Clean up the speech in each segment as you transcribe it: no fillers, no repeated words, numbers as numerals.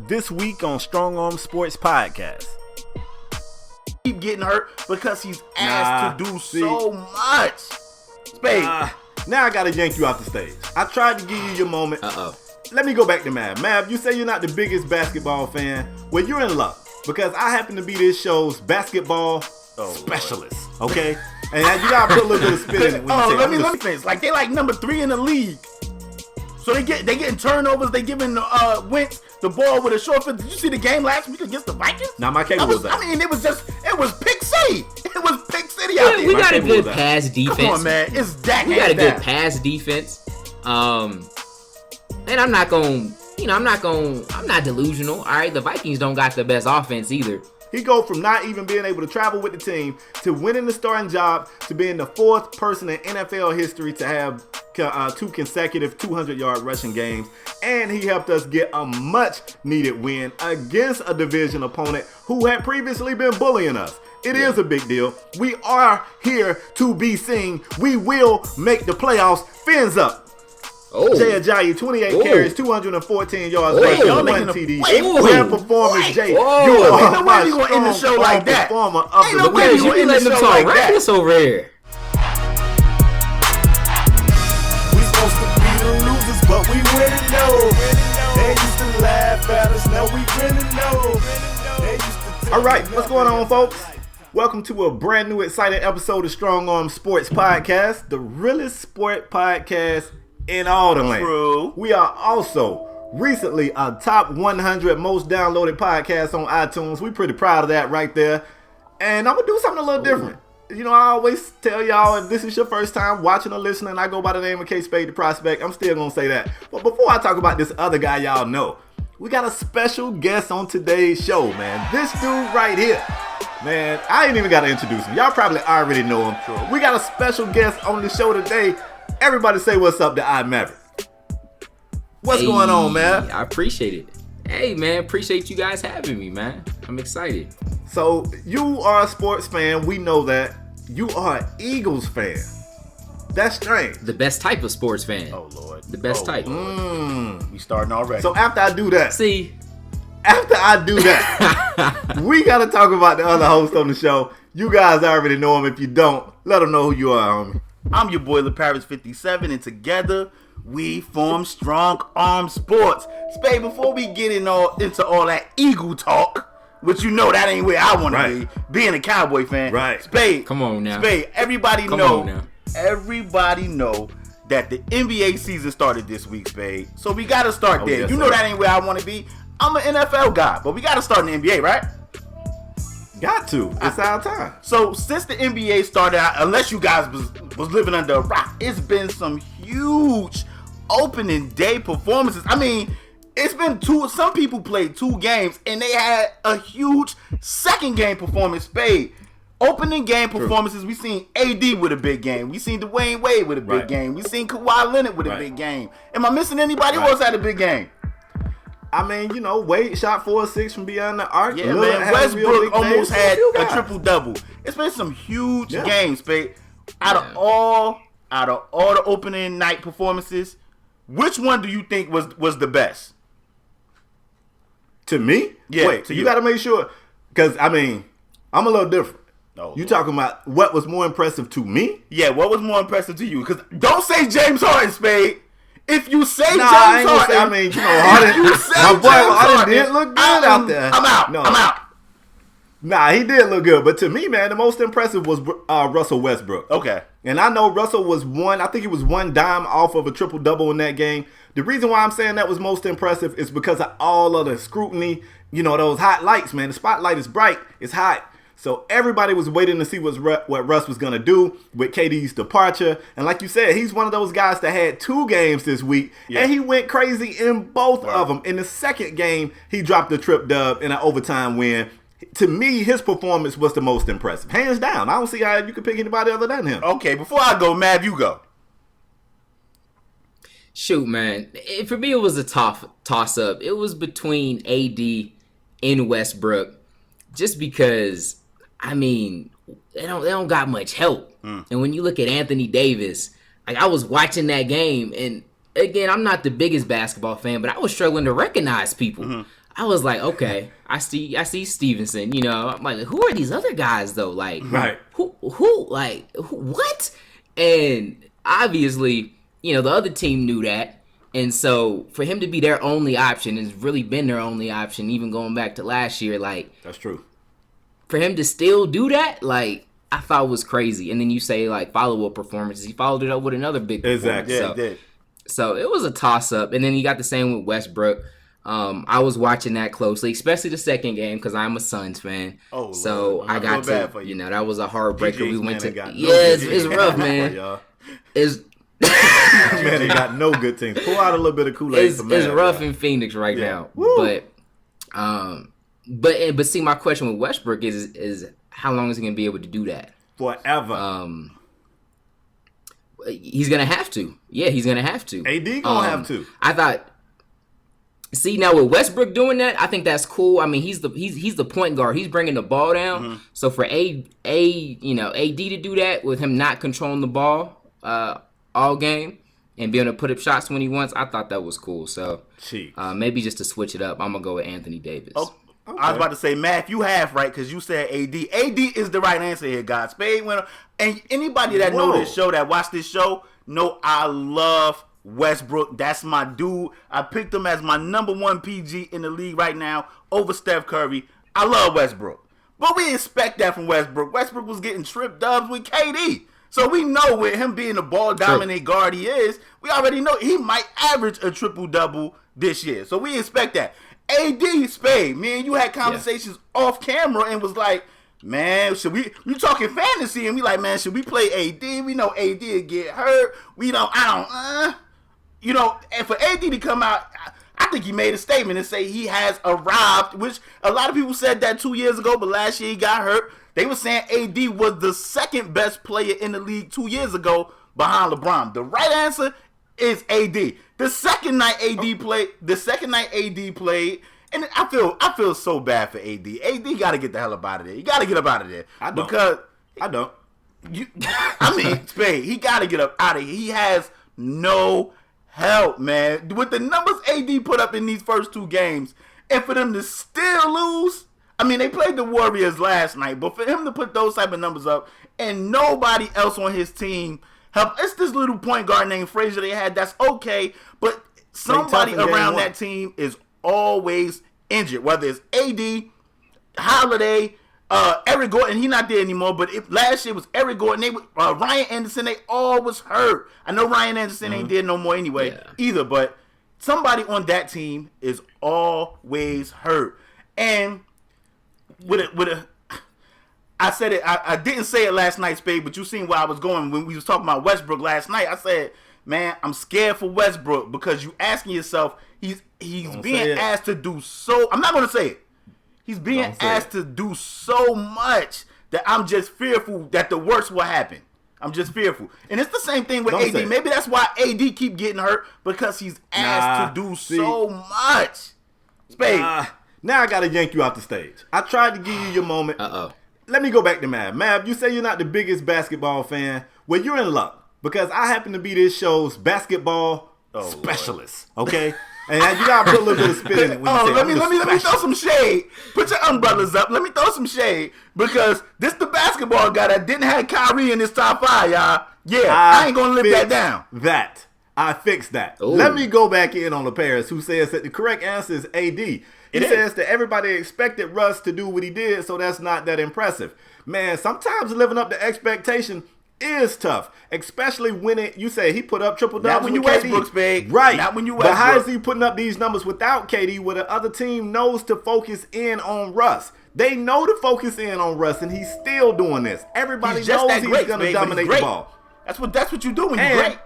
This week on Strong Arm Sports Podcast. Keep getting hurt because he's asked to do so much. Spade. Now I gotta yank you off the stage. I tried to give you your moment. Let me go back to Mav. Mav, you say you're not the biggest basketball fan. Well, you're in luck because I happen to be this show's basketball specialist. Okay, and you gotta put a little bit of spin in it. Let me finish. Like they like number 3 in the league. So they getting turnovers. They giving Wentz the ball with a short foot. Did you see the game last week against the Vikings? Now my cable was that. I mean, it was Pick City. It was Pick City out there. We got a good pass defense. Come on, man. It's Dak. We got a good pass defense. And I'm not delusional. All right, the Vikings don't got the best offense either. He go from not even being able to travel with the team to winning the starting job to being the 4th person in NFL history to have 2 consecutive 200-yard rushing games. And he helped us get a much-needed win against a division opponent who had previously been bullying us. It is a big deal. We are here to be seen. We will make the playoffs. Phins up. Ajayi, 28 carries, 214 yards, 1 TD. Grand performance, Jay. You ain't no way you gonna end the show like that. Ain't no way you gonna end the show like that. Reckless over here. We supposed to be the losers, but we winning though. They used to laugh at us, now we winning though. All right, what's going on, folks? Welcome to a brand new, exciting episode of Strong Arm Sports Podcast, the realest sport podcast in all the land. True. We are also recently a top 100 most downloaded podcast on iTunes. We pretty proud of that right there. And I'm going to do something a little different. You know, I always tell y'all, if this is your first time watching or listening, I go by the name of K Spade the Prospect. I'm still going to say that. But before I talk about this other guy y'all know, we got a special guest on today's show, man. This dude right here. Man, I ain't even got to introduce him. Y'all probably already know him. Sure. We got a special guest on the show today. Everybody say what's up to iMav3riq. What's going on, man? I appreciate it. Hey, man, appreciate you guys having me, man. I'm excited. So, you are a sports fan. We know that. You are an Eagles fan. That's strange. The best type of sports fan. Oh, Lord. The best type. We starting already. So, after I do that. See? After I do that, we got to talk about the other host on the show. You guys already know him. If you don't, let them know who you are, homie. I'm your boy, LeParis57, and together we form Strong Arm Sports. Spade, before we get into all that Eagle talk, which you know that ain't where I want to be, being a Cowboy fan. Right. Spade. Come on now. Spade, everybody know that the NBA season started this week, Spade. So we got to start there. Yes, you know that ain't where I want to be. I'm an NFL guy, but we got to start in the NBA, right? Got to. It's our time. So since the NBA started out, unless you guys was living under a rock, it's been some huge opening day performances. I mean, it's been some people played 2 games and they had a huge second game performance. Spade. Opening game performances. We seen AD with a big game. We seen D.Wade with a big game. We seen Kawhi Leonard with a big game. Am I missing anybody who else had a big game? I mean, you know, Wade shot 4 or 6 from beyond the arc. Yeah, man. Westbrook almost had a triple-double. It's been some huge games, babe. Out of all the opening night performances, which one do you think was the best? To me? Yeah. Wait, so you got to make sure. Because, I mean, I'm a little different. Oh, you talking about what was more impressive to me? Yeah, what was more impressive to you? Because don't say James Harden, Spade. If you say James I Harden, mean, you know, Harden, my boy Harden did look good out there. I'm out. Nah, he did look good. But to me, man, the most impressive was Russell Westbrook. Okay. And I know Russell was I think he was 1 dime off of a triple-double in that game. The reason why I'm saying that was most impressive is because of all of the scrutiny, you know, those hot lights, man. The spotlight is bright. It's hot. So everybody was waiting to see what Russ was going to do with KD's departure. And like you said, he's one of those guys that had 2 games this week. Yeah. And he went crazy in both of them. In the second game, he dropped the trip dub in an overtime win. To me, his performance was the most impressive. Hands down. I don't see how you could pick anybody other than him. Okay, before I go, Mav, you go. Shoot, man. For me, it was a toss-up. It was between AD and Westbrook. Just because, I mean, they don't got much help. And when you look at Anthony Davis, like, I was watching that game, and again, I'm not the biggest basketball fan, but I was struggling to recognize people. I was like, okay, I see Stevenson. You know, I'm like, who are these other guys though? Like, Right. Who, what? And obviously, you know, the other team knew that. And so for him to be their only option, has really been their only option, even going back to last year. Like, That's true. for him to still do that, like, I thought was crazy. And then you say, like, follow-up performances. He followed it up with another big performance. Exactly. Yeah, he did. So it was a toss-up. And then you got the same with Westbrook. I was watching that closely, especially the second game, because I'm a Suns fan. Oh, so Lord. I got feel bad to, for you. you know, that was a heartbreaker. GG's, We went man, to, they got no yeah, good it's teams. rough, man. Y'all. It's Man, they got no good teams. Pull out a little bit of Kool-Aid for it's Mav, rough y'all. in Phoenix right Yeah. now. Woo. But see, my question with Westbrook is how long is he gonna be able to do that? Forever. He's gonna have to. Yeah, he's gonna have to. AD gonna have to. I thought. See, now with Westbrook doing that, I think that's cool. I mean, he's the point guard. He's bringing the ball down. Mm-hmm. So for AD to do that with him not controlling the ball all game and being able to put up shots when he wants, I thought that was cool. So maybe just to switch it up, I'm gonna go with Anthony Davis. Oh, I was about to say, Matt, you have right because you said AD. AD is the right answer here, God. Spade winner. And anybody that know this show, that watch this show, know I love Westbrook. That's my dude. I picked him as my #1 PG in the league right now over Steph Curry. I love Westbrook. But we expect that from Westbrook. Westbrook was getting trip dubs with KD. So we know with him being the ball dominant guard he is, we already know he might average a triple-double this year. So we expect that. AD, Spade, me and you had conversations off camera and was like, man, should we talking fantasy and we like, man, should we play AD? We know AD will get hurt. You know, and for AD to come out, I think he made a statement and say he has arrived, which a lot of people said that 2 years ago, but last year he got hurt. They were saying AD was the second best player in the league 2 years ago behind LeBron. The right answer is AD. The second night AD played, and I feel so bad for AD. AD got to get the hell up out of there. You got to get up out of there. I don't. Because I don't. Spade, he got to get up out of here. He has no help, man. With the numbers AD put up in these first two games, and for them to still lose, I mean, they played the Warriors last night, but for him to put those type of numbers up and nobody else on his team help, it's this little point guard named Frazier they had, that's okay, but somebody around that team is always injured, whether it's AD, Holiday, Eric Gordon, he's not there anymore, but last year was Eric Gordon, Ryan Anderson, they all was hurt. I know Ryan Anderson ain't there no more anyway either, but somebody on that team is always hurt. And I said it, I didn't say it last night, Spade, but you seen where I was going when we was talking about Westbrook last night. I said, man, I'm scared for Westbrook because you asking yourself, he's being asked to do so, I'm not going to say it. He's being asked to do so much that I'm just fearful that the worst will happen. I'm just fearful. And it's the same thing with AD. Maybe that's why AD keep getting hurt, because he's asked to do so much. Spade. Now I got to yank you off the stage. I tried to give you your moment. Uh-oh. Let me go back to Mav. Mav, you say you're not the biggest basketball fan. Well, you're in luck, because I happen to be this show's basketball specialist. Okay? And you gotta put a little bit of spin in it. Let me throw some shade. Put your umbrellas up. Let me throw some shade, because this the basketball guy that didn't have Kyrie in his top 5, y'all. Yeah, I ain't gonna live that down. I fixed that. Ooh. Let me go back in on the Paris, who says that the correct answer is AD. He says that everybody expected Russ to do what he did, so that's not that impressive. Man, sometimes living up to expectation is tough, especially when you say he put up triple doubles. Not when you with KD. Westbrook, Spade. Right. Not when you Westbrook. But how is he putting up these numbers without KD, where the other team knows to focus in on Russ? They know to focus in on Russ, and he's still doing this. Everybody knows he's going to dominate the ball. That's what you do when you're great.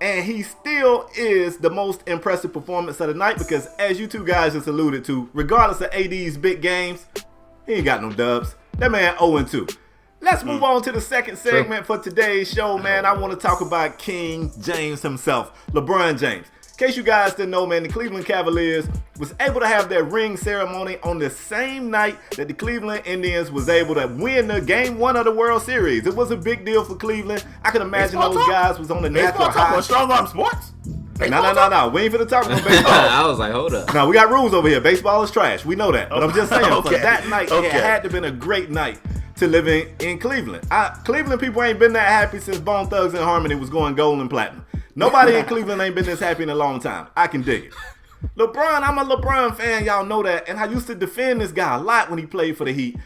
And he still is the most impressive performance of the night, because, as you two guys just alluded to, regardless of AD's big games, he ain't got no dubs. That man 0-2. Let's move on to the second segment for today's show, man. I want to talk about King James himself, LeBron James. In case you guys didn't know, man, the Cleveland Cavaliers was able to have their ring ceremony on the same night that the Cleveland Indians was able to win the Game 1 of the World Series. It was a big deal for Cleveland. I can imagine those guys was on the natural high. Strong arm sports? No. We ain't finna talk about baseball. I was like, hold up. No, we got rules over here. Baseball is trash. We know that. But I'm just saying, for that night, it had to have been a great night to live in Cleveland. Cleveland people ain't been that happy since Bone Thugs and Harmony was going gold and platinum. Nobody in Cleveland ain't been this happy in a long time. I can dig it. LeBron, I'm a LeBron fan. Y'all know that. And I used to defend this guy a lot when he played for the Heat.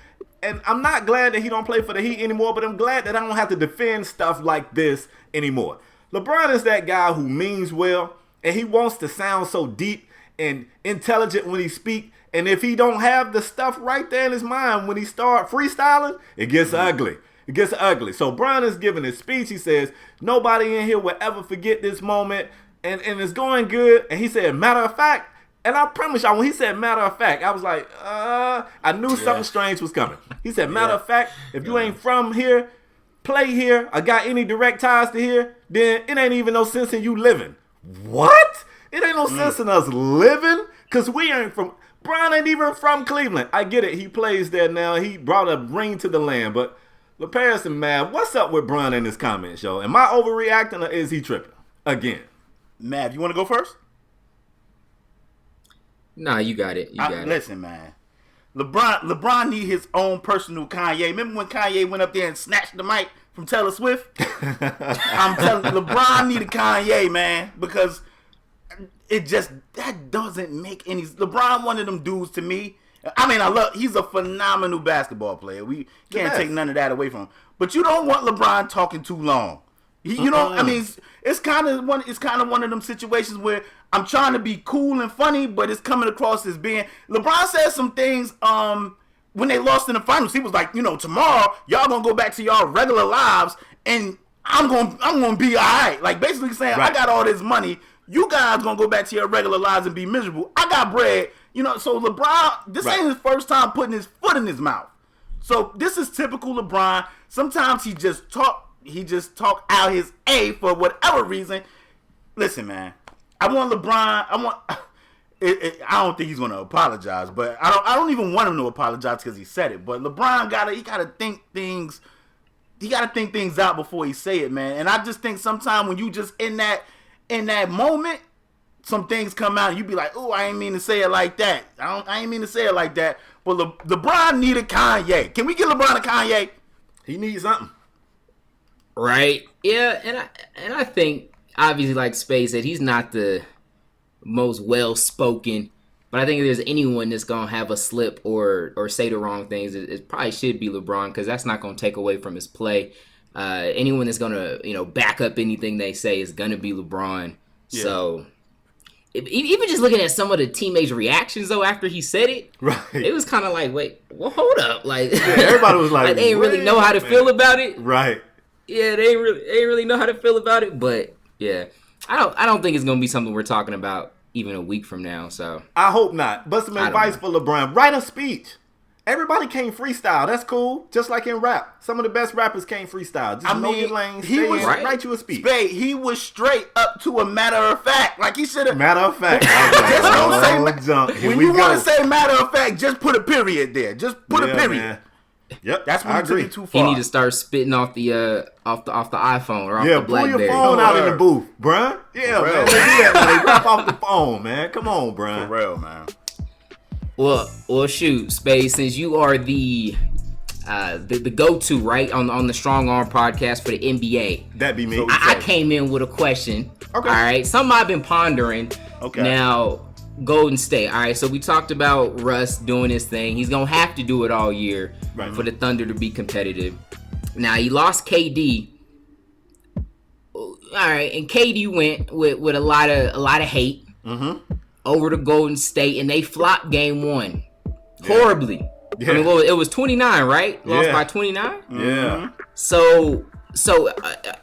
And I'm not glad that he don't play for the Heat anymore, but I'm glad that I don't have to defend stuff like this anymore. LeBron is that guy who means well, and he wants to sound so deep and intelligent when he speaks. And if he don't have the stuff right there in his mind when he start freestyling, it gets ugly. It gets ugly. So Bron is giving his speech. He says, nobody in here will ever forget this moment. And it's going good. And he said, matter of fact. And I promise y'all, when he said matter of fact, I was like, I knew something strange was coming. He said, matter of fact, if you ain't from here, play here, or got any direct ties to here, then it ain't even no sense in you living. What? It ain't no sense in us living? Because we ain't from... Bron ain't even from Cleveland. I get it. He plays there now. He brought a ring to the land. But LeParis and Mav, what's up with Bron in this comment show? Am I overreacting or is he tripping? Again. Mav, you want to go first? Nah, you got it. Listen, man. LeBron need his own personal Kanye. Remember when Kanye went up there and snatched the mic from Taylor Swift? I'm telling you, LeBron need a Kanye, man, because that doesn't make any. LeBron, one of them dudes to me. I mean, he's a phenomenal basketball player. We can't take none of that away from him. But you don't want LeBron talking too long. You know, I mean, it's kind of one of them situations where I'm trying to be cool and funny, but it's coming across as being. LeBron said some things when they lost in the finals. He was like, tomorrow y'all gonna go back to y'all regular lives, and I'm gonna be all right. Like basically saying, I got all this money. You guys gonna go back to your regular lives and be miserable. I got bread. So LeBron, this ain't his first time putting his foot in his mouth. So this is typical LeBron. Sometimes he just talk out his A for whatever reason. Listen, man, I want LeBron. I don't think he's gonna apologize, but I don't even want him to apologize because he said it. But LeBron gotta think things. He gotta think things out before he say it, man. And I just think sometimes when you just in that moment, some things come out and you be like, oh, I ain't mean to say it like that. I ain't mean to say it like that. But LeBron need a Kanye. Can we get LeBron a Kanye? He needs something. Right. Yeah, and I think obviously like Space said, he's not the most well spoken, but I think if there's anyone that's gonna have a slip or say the wrong things, it probably should be LeBron, because that's not gonna take away from his play. Anyone that's gonna back up anything they say is gonna be LeBron. Yeah. So even just looking at some of the teammates' reactions though after he said it, it was kind of like, wait, well, hold up, like everybody was like they didn't really know how to feel about it, right? Yeah, they ain't really know how to feel about it, but yeah, I don't think it's gonna be something we're talking about even a week from now. So I hope not. But some advice for LeBron: write a speech. Everybody can't freestyle. That's cool. Just like in rap, some of the best rappers can't freestyle. Just know your lane. Write you a speech. He was straight up to a matter of fact. Like he should have. Matter of fact. Just don't say. When you want to say matter of fact, just put a period there. Just put a period. Man. Yep, that's when I agree. Too far. He need to start spitting off the iPhone or off the BlackBerry. Pull your phone out in the booth, bruh. Yeah, man. Do that. Rap off the phone, man. Come on, bruh. For real, man. Well, shoot, Space. Since you are the go-to right on the Strong Arm podcast for the NBA, that be me. So I came in with a question. Okay. All right, something I've been pondering. Okay. Now, Golden State. All right, so we talked about Russ doing his thing. He's gonna have to do it all year for the Thunder to be competitive. Now he lost KD. All right, and KD went with a lot of hate. Mm-hmm. Over to Golden State, and they flopped game 1 horribly. Yeah. I mean, it was 29, right? Lost by 29. Yeah. So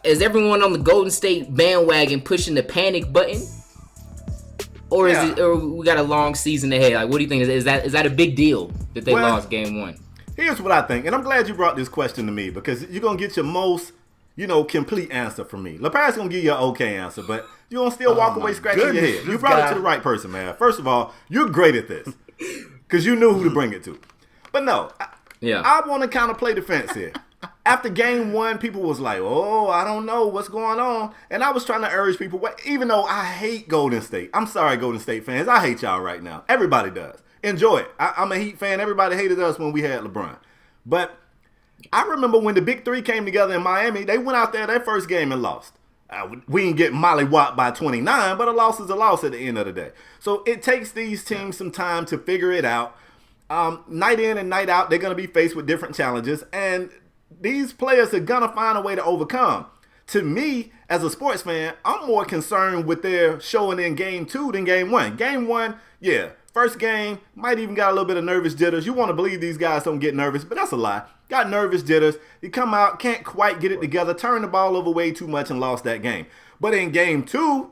is everyone on the Golden State bandwagon pushing the panic button, or is it? Or we got a long season ahead? Like, what do you think? Is that a big deal that they lost game 1? Here's what I think, and I'm glad you brought this question to me because you're gonna get your most complete answer from me. LeParis gonna give you an okay answer, but you're gonna still walk away scratching your head. You brought it to the right person, man. First of all, you're great at this because you knew who to bring it to. But no, I want to kind of play defense here. After game one, people was like, oh, I don't know what's going on. And I was trying to urge people, even though I hate Golden State. I'm sorry, Golden State fans. I hate y'all right now. Everybody does. Enjoy it. I'm a Heat fan. Everybody hated us when we had LeBron. But I remember when the Big Three came together in Miami, they went out there their first game and lost. We didn't get mollywopped by 29, but a loss is a loss at the end of the day. So it takes these teams some time to figure it out. Night in and night out, they're going to be faced with different challenges. And these players are going to find a way to overcome. To me, as a sports fan, I'm more concerned with their showing in game 2 than game 1. Game 1, yeah, first game, might even got a little bit of nervous jitters. You want to believe these guys don't get nervous, but that's a lie. Got nervous jitters. You come out, can't quite get it together, turned the ball over way too much and lost that game. But in game 2,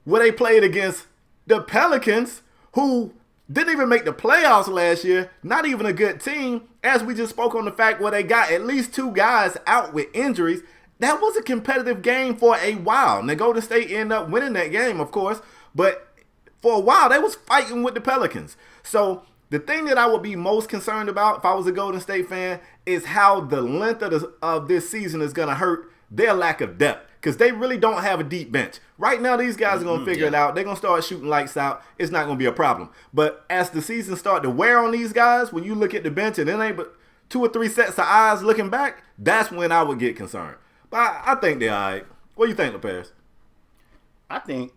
where they played against the Pelicans, who didn't even make the playoffs last year, not even a good team, as we just spoke on the fact where they got at least 2 guys out with injuries. That was a competitive game for a while. Now, Golden State ended up winning that game, of course, but for a while, they was fighting with the Pelicans. So the thing that I would be most concerned about if I was a Golden State fan is how the length of this season is going to hurt their lack of depth, because they really don't have a deep bench. Right now, these guys are going to figure it out. They're going to start shooting lights out. It's not going to be a problem. But as the season start to wear on these guys, when you look at the bench and it ain't but 2 or 3 sets of eyes looking back, that's when I would get concerned. But I think they're all right. What do you think, LeParis? I think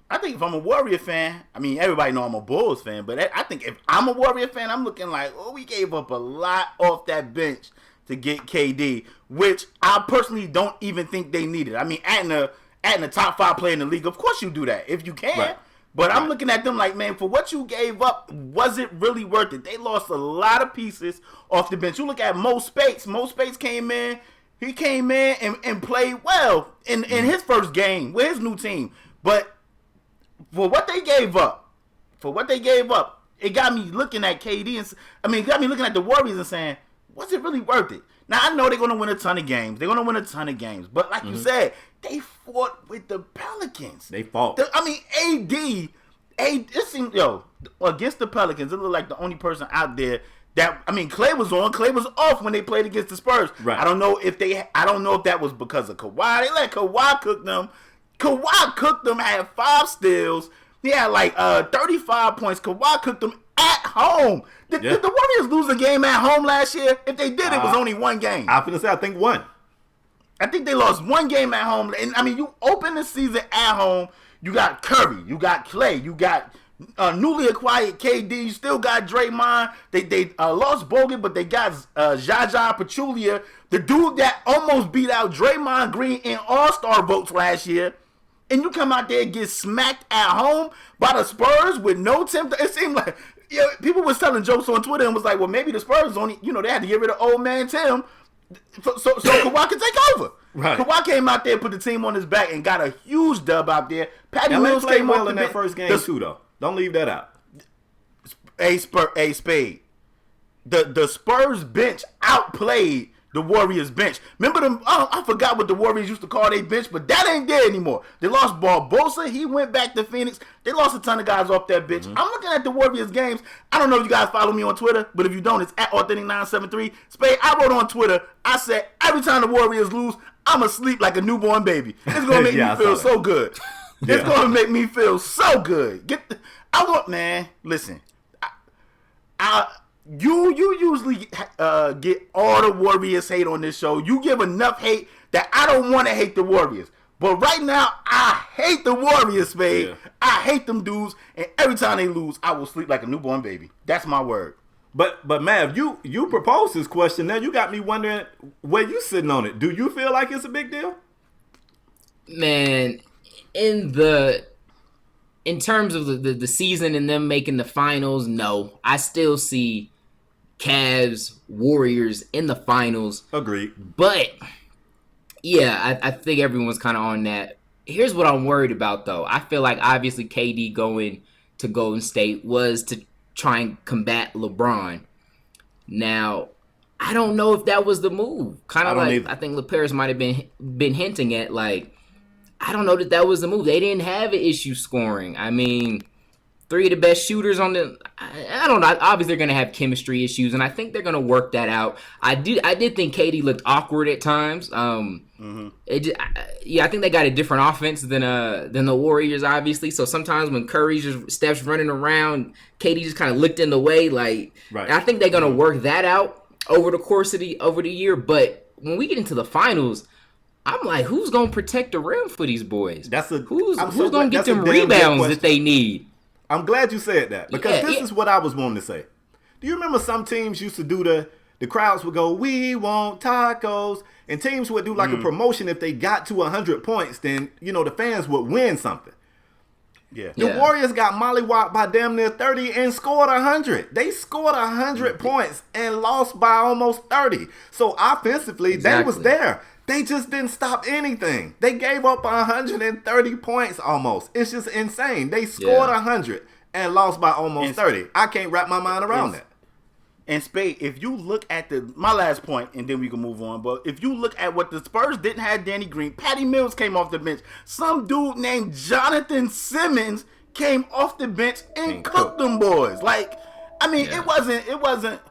if I'm a Warrior fan, I mean, everybody know I'm a Bulls fan, but I think if I'm a Warrior fan, I'm looking like, oh, we gave up a lot off that bench to get KD, which I personally don't even think they needed. I mean, adding a top 5 player in the league, of course you do that if you can. Right. But I'm looking at them like, man, for what you gave up, was it really worth it? They lost a lot of pieces off the bench. You look at Mo Spates. Mo Spates came in. He came in and played well in his first game with his new team. But for what they gave up, it got me looking at KD it got me looking at the Warriors and saying, was it really worth it? Now, I know they're going to win a ton of games. But like you said, they fought with the Pelicans. They fought. AD, it seemed, against the Pelicans, it looked like the only person out there Clay was on. Clay was off when they played against the Spurs. Right. I don't know if that was because of Kawhi. They let Kawhi cook them. Kawhi cooked them, had 5 steals. He had 35 points. Kawhi cooked them at home. Did the Warriors lose a game at home last year? If they did, it was only 1 game. I was going to say, I think 1. I think they lost 1 game at home. And, you open the season at home, you got Curry, you got Clay, you got newly acquired KD. You still got Draymond. They lost Bogut, but they got Jaja Pachulia, the dude that almost beat out Draymond Green in All-Star votes last year. And you come out there and get smacked at home by the Spurs with no Tim. It seemed like people was telling jokes on Twitter and was like, well, maybe the Spurs only, they had to get rid of old man Tim so Kawhi could take over. Right. Kawhi came out there, put the team on his back, and got a huge dub out there. Patty Mills came well in that first game too, though. Don't leave that out. A Spade. The Spurs bench outplayed the Warriors bench. Remember them? I forgot what the Warriors used to call their bench, but that ain't there anymore. They lost Barbosa. He went back to Phoenix. They lost a ton of guys off that bench. I'm looking at the Warriors games. I don't know if you guys follow me on Twitter, but if you don't, it's at Authentic973. Spade, I wrote on Twitter, I said, every time the Warriors lose, I'm going to sleep like a newborn baby. It's going to make me feel so good. It's going to make me feel so good. Listen. You usually get all the Warriors hate on this show. You give enough hate that I don't want to hate the Warriors. But right now, I hate the Warriors, babe. Yeah. I hate them dudes, and every time they lose, I will sleep like a newborn baby. That's my word. But Mav, you proposed this question. Now you got me wondering where you sitting on it. Do you feel like it's a big deal? Man, in terms of the season and them making the finals, no. I still see Cavs, Warriors in the finals. Agreed. But, yeah, I think everyone's kind of on that. Here's what I'm worried about, though. I feel like, obviously, KD going to Golden State was to try and combat LeBron. Now, I don't know if that was the move. Kind of like, I think LeParis might have been hinting at, I don't know that was the move. They didn't have an issue scoring. I mean, three of the best shooters on the. I don't know. Obviously, they're going to have chemistry issues, and I think they're going to work that out. I did think KD looked awkward at times. I think they got a different offense than the Warriors, obviously. So sometimes when Steph's running around, KD just kind of looked in the way. Right. I think they're going to work that out over the course of the year. But when we get into the finals, I'm like, who's going to protect the rim for these boys? Who's going to get them rebounds that they need? I'm glad you said that, because this is what I was wanting to say. Do you remember some teams used to do the crowds would go, "We want tacos," and teams would do like a promotion if they got to 100 points, then, the fans would win something. Yeah. The Warriors got mollywopped by damn near 30 and scored 100. They scored 100 points and lost by almost 30. So offensively, they was there. They just didn't stop anything. They gave up 130 points almost. It's just insane. They scored 100 and lost by almost 30. I can't wrap my mind around that. And Spade, if you look at my last point, and then we can move on, but if you look at what the Spurs didn't have Danny Green, Patty Mills came off the bench. Some dude named Jonathan Simmons came off the bench and cooked them boys. It wasn't.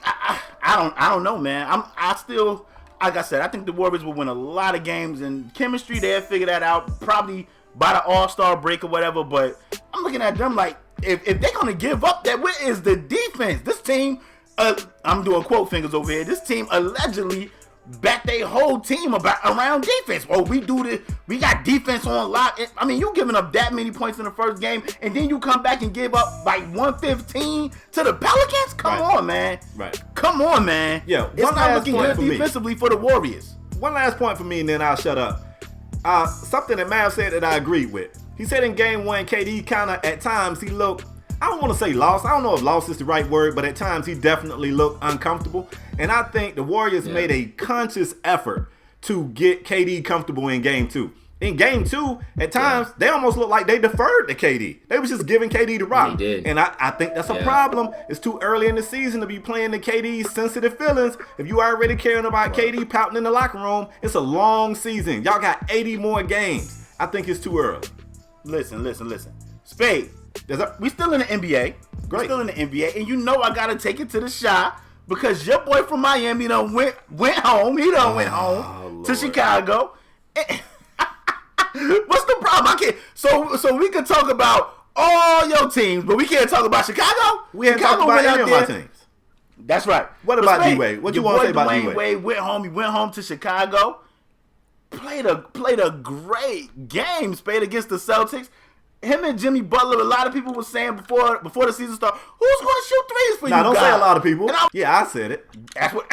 I don't know, man. I still. Like I said, I think the Warriors will win a lot of games, and chemistry, they'll figure that out probably by the All-Star break or whatever, but I'm looking at them like, if they're going to give up that, where is the defense? This team, I'm doing quote fingers over here, this team allegedly back their whole team around defense. Oh, we got defense on lock. I mean, you giving up that many points in the first game, and then you come back and give up like 115 to the Pelicans? Come on, man. Right. Come on, man. Yeah, it's not looking good defensively for the Warriors. One last point for me, and then I'll shut up. Something that Mav said that I agreed with. He said in game one, KD kind of, at times, he looked, I don't want to say lost. I don't know if lost is the right word, but at times he definitely looked uncomfortable. And I think the Warriors made a conscious effort to get KD comfortable in game two. In game two, at times, they almost looked like they deferred to KD. They was just giving KD the rock. They did. And I think that's a problem. It's too early in the season to be playing to KD's sensitive feelings. If you already caring about KD pouting in the locker room, it's a long season. Y'all got 80 more games. I think it's too early. Listen. Spade, we still in the NBA. Great. We're still in the NBA, and I got to take it to the shot because your boy from Miami done went home. He done went home to Chicago. What's the problem? I can't. So we can talk about all your teams, but we can't talk about Chicago. We ain't talking about any of my teams. That's right. What about D.Wade? What you want to say about D.Wade? D.Wade went home. He went home to Chicago. Played a great game, Spade, against the Celtics. Him and Jimmy Butler. A lot of people were saying before the season started, who's going to shoot threes for you guys? Don't say a lot of people. I said it. That's what.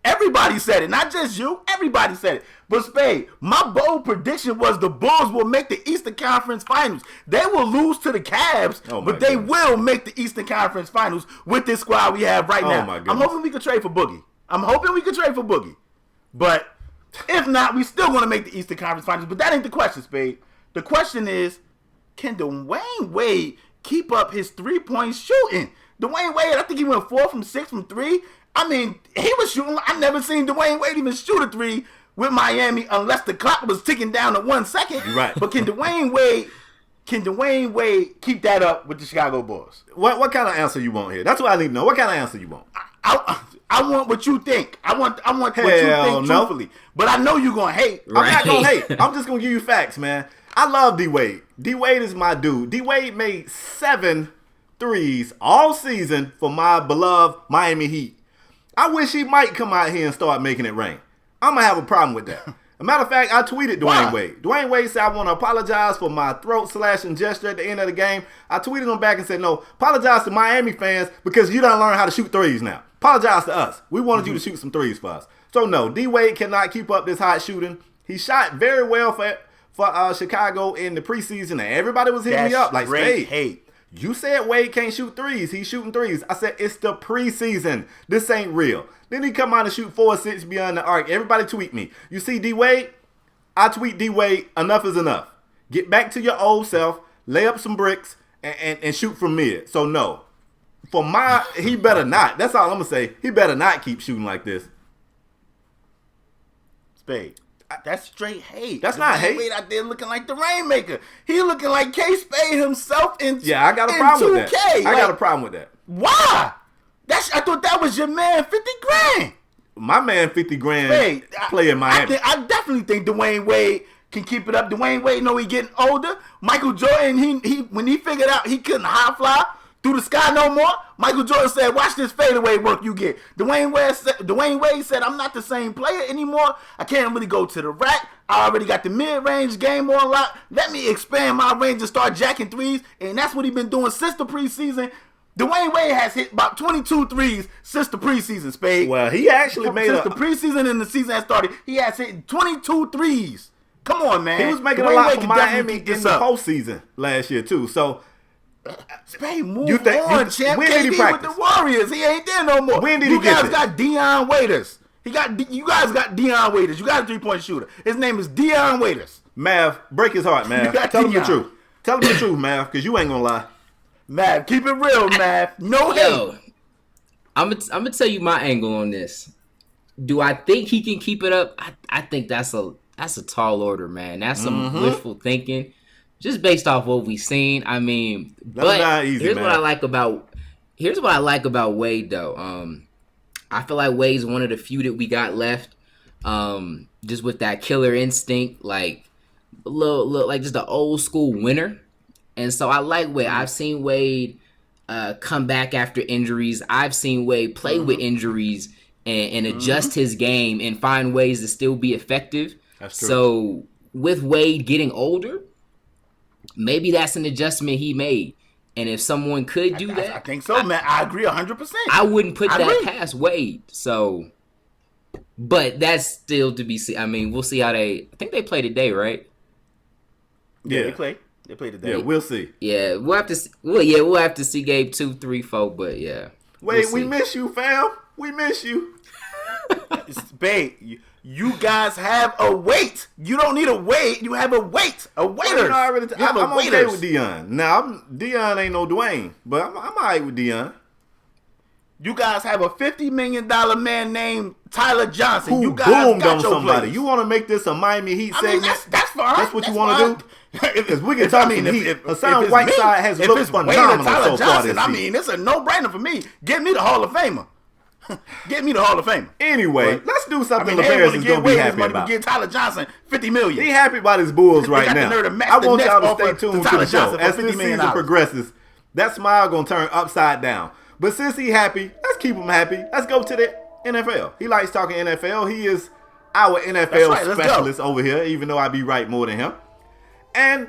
Everybody said it, not just you. Everybody said it. But Spade, my bold prediction was the Bulls will make the Eastern Conference Finals. They will lose to the Cavs, but they will make the Eastern Conference Finals with this squad we have right now. I'm hoping we could trade for Boogie. But if not, we still want to make the Eastern Conference Finals. But that ain't the question, Spade. The question is, can Dwayne Wade keep up his three-point shooting? Dwayne Wade, I think he went 4 from 6 from 3. I mean, he was shooting. I never seen Dwayne Wade even shoot a 3 with Miami unless the clock was ticking down to 1 second. Right. But can Dwayne Wade keep that up with the Chicago Bulls? What kind of answer you want here? That's what I need to know. What kind of answer you want? I want what you think. I want what you think truthfully. But I know you're going to hate. Right. I'm not going to hate. I'm just going to give you facts, man. I love D.Wade. D.Wade is my dude. D.Wade made 7 threes all season for my beloved Miami Heat. I wish he might come out here and start making it rain. I'm going to have a problem with that. A matter of fact, I tweeted Dwayne Wade. Dwayne Wade said, I want to apologize for my throat-slashing gesture at the end of the game. I tweeted him back and said, no, apologize to Miami fans because you done learn how to shoot threes now. Apologize to us. We wanted you to shoot some threes for us. So, no, D-Wade cannot keep up this hot shooting. He shot very well for Chicago in the preseason, and everybody was hitting me up like, hey, you said Wade can't shoot threes. He's shooting threes. I said, it's the preseason. This ain't real. Then he come out and shoot 4 or 6 beyond the arc. Everybody tweet me. You see D-Wade? I tweet D-Wade, enough is enough. Get back to your old self, lay up some bricks, and shoot from mid. So, no. He better not. That's all I'm going to say. He better not keep shooting like this. Spade. That's straight hate. That's not hate. Wade out there looking like the Rainmaker. He looking like K-Spade himself in Yeah, I got a problem with 2K. that. I got a problem with that. Why? I thought that was your man, 50 grand. My man, 50 grand, play in Miami. I definitely think Dwayne Wade can keep it up. Dwayne Wade know he getting older. Michael Jordan, he when he figured out he couldn't high fly through the sky no more, Michael Jordan said, watch this fadeaway work you get. Dwayne Wade said, I'm not the same player anymore. I can't really go to the rack. I already got the mid-range game on lock. Let me expand my range and start jacking threes. And that's what he's been doing since the preseason. Dwayne Wade has hit about 22 threes since the preseason, Spade. Well, he actually Since the preseason and the season has started, he has hit 22 threes. Come on, man. He was making Dwayne a lot Wade for can Miami definitely in the postseason last year, too. So, Spade, move You think- on, you- champ. when did he KD practice? with the Warriors. He ain't there no more. When did you he get guys there? got Deion Waiters. You guys got Deion Waiters. You got a 3-point shooter. His name is Deion Waiters. Mav, break his heart, You Mav. got Tell him the Deion. truth. Tell him the truth, Mav, because you ain't going to lie. Mav, keep it real, Mav. No hate. Yo, I'm gonna tell you my angle on this. Do I think he can keep it up? I think that's a tall order, man. That's some wishful thinking, just based off what we've seen. I mean, but not easy, here's man. what I like about Wade though. I feel like Wade's one of the few that we got left. Just with that killer instinct, like a little like just an old school winner. And so I like Wade. I've seen Wade come back after injuries. I've seen Wade play with injuries and adjust his game and find ways to still be effective. That's true. So with Wade getting older, maybe that's an adjustment he made. And if someone could do that, I think so, man. I agree 100%. I wouldn't put I that agree. past Wade. So, but that's still to be seen. I mean, we'll see how I think they play today, right? Yeah, they play today. Yeah, we'll see. Yeah, we'll have to. We'll have to see game 2, 3, 4. But yeah, Wait, we'll we see. miss you, fam. We miss you. Babe, you guys have a weight. You don't need a weight. You have a weight. A waiter. I'm okay waiters. with Deion. Now, Deion ain't no Dwayne, but I'm all right with Deion. You guys have a $50 million man named Tyler Johnson. Who You guys boomed got on your somebody. players. You want to make this a Miami Heat I mean, segment? that's fine. That's what you That's want fine. to do? Because we can talk some Heat. Hassan it's Whiteside me, has if looked it's Wade or phenomenal Tyler so far Johnson, this I season. mean, it's a no-brainer for me. Get me the Hall of Famer. Get me the Hall of Famer. Anyway, But, let's do something they the Bears wanna is give going to be Wade his happy money, about. but give Tyler Johnson $50 million. He happy about his Bulls They right got the now. nerve to match I the want Nets y'all to offer stay to tuned to Tyler the show. Johnson for As this $50 million. season progresses, that smile going to turn upside down. But since he happy, let's keep him happy. Let's go to the NFL. He likes talking NFL. He is our NFL right, let's go. specialist over here, even though I be right more than him. And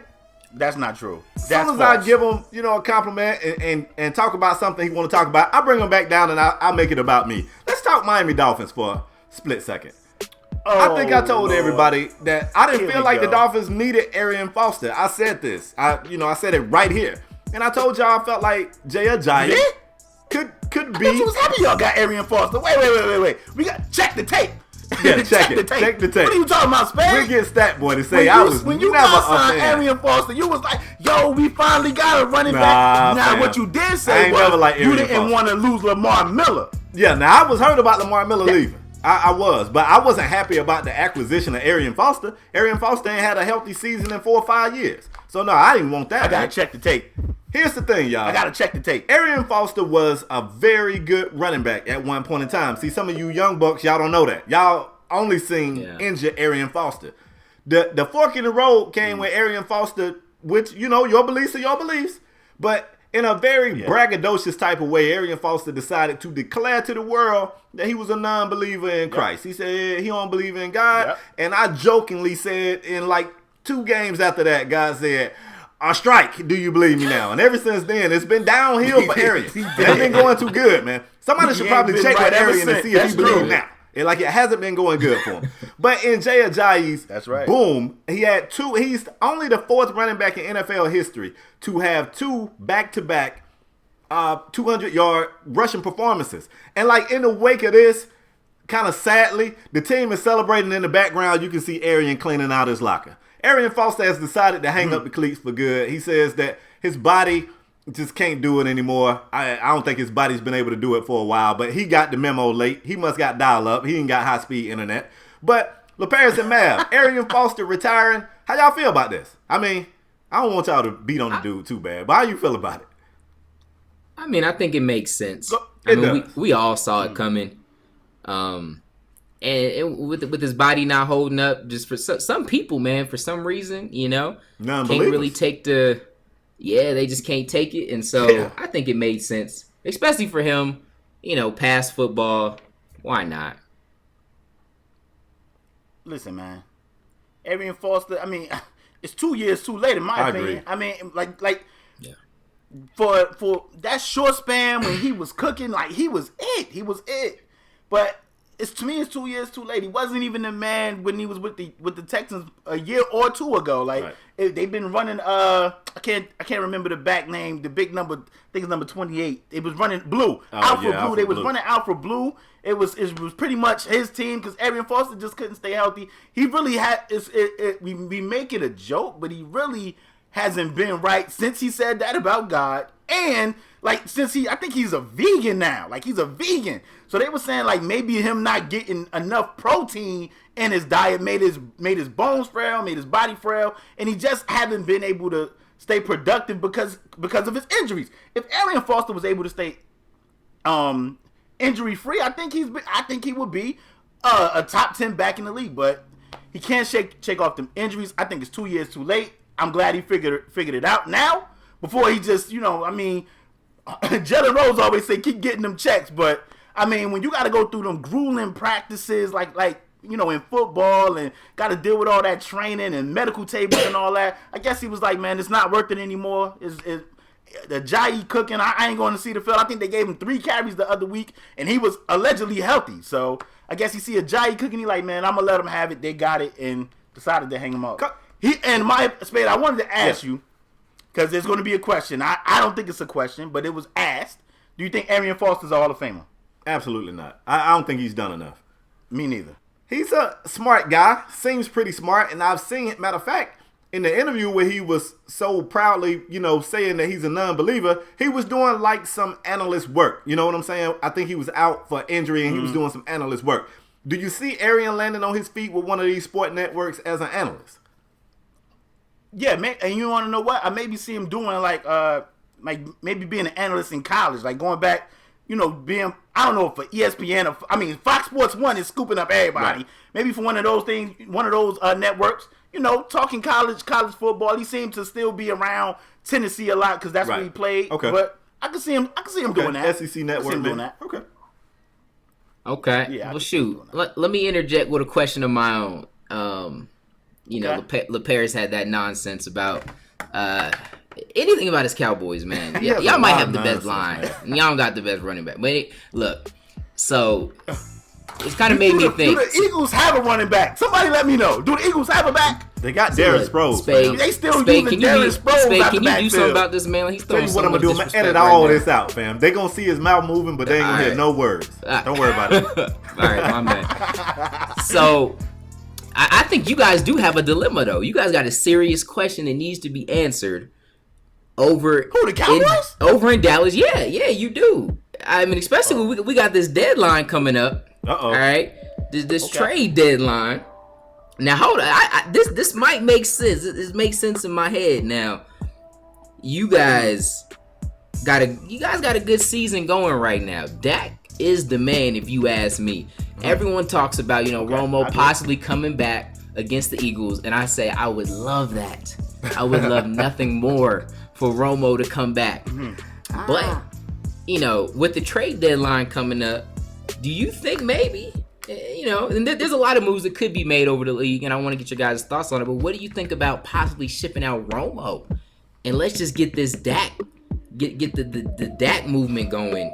That's not true. as That's soon as I false. give him, a compliment and talk about something he want to talk about, I bring him back down and I'll make it about me. Let's talk Miami Dolphins for a split second. I think I told Lord. everybody that I didn't Here feel we like the go. Dolphins needed Arian Foster. I said this. I said it right here. And I told y'all I felt like Jay Ajayi Yeah? could I be. thought you was happy y'all got Arian Foster. Wait. We got check the tape. Yeah, check it. Check the tape. What are you talking about, Spade? We'll get Stat Boy to say I was when you never got a signed fan. Arian Foster, you was like, "Yo, we finally got a running Nah, back." Now, fam. what you did I say ain't was never liked you Arian didn't Foster. want to lose Lamar Miller. Yeah, now I was hurt about Lamar Miller leaving. I was, but I wasn't happy about the acquisition of Arian Foster. Arian Foster ain't had a healthy season in 4 or 5 years. So no, I didn't want that. I gotta man. check the tape. Here's the thing, y'all. I gotta check the tape. Arian Foster was a very good running back at one point in time. See, some of you young bucks, y'all don't know that. Y'all only seen injured Arian Foster. The fork in the road came with Arian Foster, which, your beliefs are your beliefs. But in a very braggadocious type of way, Arian Foster decided to declare to the world that he was a non-believer in Christ. He said he don't believe in God. Yep. And I jokingly said in like 2 games after that, God said, "A strike, do you believe me now?" And ever since then, it's been downhill for Arian. It ain't been going too good, man. Somebody should He probably ain't been check right with ever Arian and since. see if That's he believes true. now. And like it hasn't been going good for him. But in Jay Ajayi's That's right. boom, he had 2. He's only the 4th running back in NFL history to have 2 back-to-back 200-yard rushing performances. And like in the wake of this, kind of sadly, the team is celebrating in the background. You can see Arian cleaning out his locker. Arian Foster has decided to hang up the cleats for good. He says that his body just can't do it anymore. I don't think his body's been able to do it for a while, but he got the memo late. He must got dial-up. He ain't got high-speed internet. But LeParis and Mav, Arian Foster retiring. How y'all feel about this? I mean, I don't want y'all to beat on the dude too bad, but how you feel about it? I mean, I think it makes sense. It we all saw it coming. And with his body not holding up, just for some people, man, for some reason, can't really take they just can't take it. And so I think it made sense, especially for him, past football. Why not? Listen, man, Arian Foster, I mean, it's 2 years too late in my opinion. Agree. I mean, like for that short span when he was cooking, like he was it. But it's 2 years too late. He wasn't even the man when he was with the Texans a year or two ago. Like they've been running. I can't remember the back name. The big number, I think it's number 28. It was running Blue. Alpha Blue. They was running Alpha Blue. It was pretty much his team because Arian Foster just couldn't stay healthy. He really had. We make it a joke, but he really hasn't been right since he said that about God. And I think he's a vegan now. Like he's a vegan. So they were saying like maybe him not getting enough protein in his diet made his bones frail, made his body frail, and he just haven't been able to stay productive because of his injuries. If Arian Foster was able to stay injury free, I think he would be a top 10 back in the league. But he can't shake off them injuries. I think it's 2 years too late. I'm glad he figured it out now before he just, Jalen Rose always say keep getting them checks, but I mean when you got to go through them grueling practices like in football and got to deal with all that training and medical tables and all that, I guess he was like, man, it's not worth it anymore. The Ajayi cooking, I ain't going to see the field. I think they gave him 3 carries the other week and he was allegedly healthy. So I guess he see Ajayi cooking, he like, man, I'm gonna let him have it. They got it and decided to hang him up. Spade, I wanted to ask you, because there's going to be a question. I don't think it's a question, but it was asked. Do you think Arian Foster's a Hall of Famer? Absolutely not. I don't think he's done enough. Me neither. He's a smart guy. Seems pretty smart. And I've seen, matter of fact, in the interview where he was so proudly, saying that he's a non-believer, he was doing like some analyst work. You know what I'm saying? I think he was out for injury and he was doing some analyst work. Do you see Arian landing on his feet with one of these sport networks as an analyst? Yeah, man, and you want to know what? I maybe see him doing like maybe being an analyst in college, like going back, being, I don't know, for ESPN or Fox Sports 1 is scooping up everybody. Right. Maybe for one of those things, one of those networks, talking college football. He seemed to still be around Tennessee a lot because that's where he played. Okay, but I can see him doing that. SEC network doing that. Okay. Yeah, well, shoot. Let me interject with a question of my own. LeParis had that nonsense about anything about his Cowboys, man. Y'all might have the best line. Man. Y'all don't got the best running back. But so it's kind of made me think. Do the Eagles have a running back? Somebody let me know. Do the Eagles have a back? They got Darren Sproles. They still using Darren Sproles. Can you do something about this, man? He's throwing so much disrespect. Tell you what I'm going to do. I'm edit all this out, fam. They going to see his mouth moving, but they ain't going to hear no words. Don't worry about it. All right, my man. So I think you guys do have a dilemma, though. You guys got a serious question that needs to be answered over who, the Cowboys? Over in Dallas. Yeah, you do. I mean, especially when we got this deadline coming up. All right, this trade deadline. Now hold on. This might make sense. This makes sense in my head. Now, you guys got a good season going right now. Dak is the man, if you ask me. Everyone talks about, Romo possibly coming back against the Eagles, and I say I would love that. I would love nothing more for Romo to come back. But, with the trade deadline coming up, do you think maybe, and there's a lot of moves that could be made over the league, and I want to get your guys' thoughts on it, but what do you think about possibly shipping out Romo? And let's just get this Dak, get the Dak movement going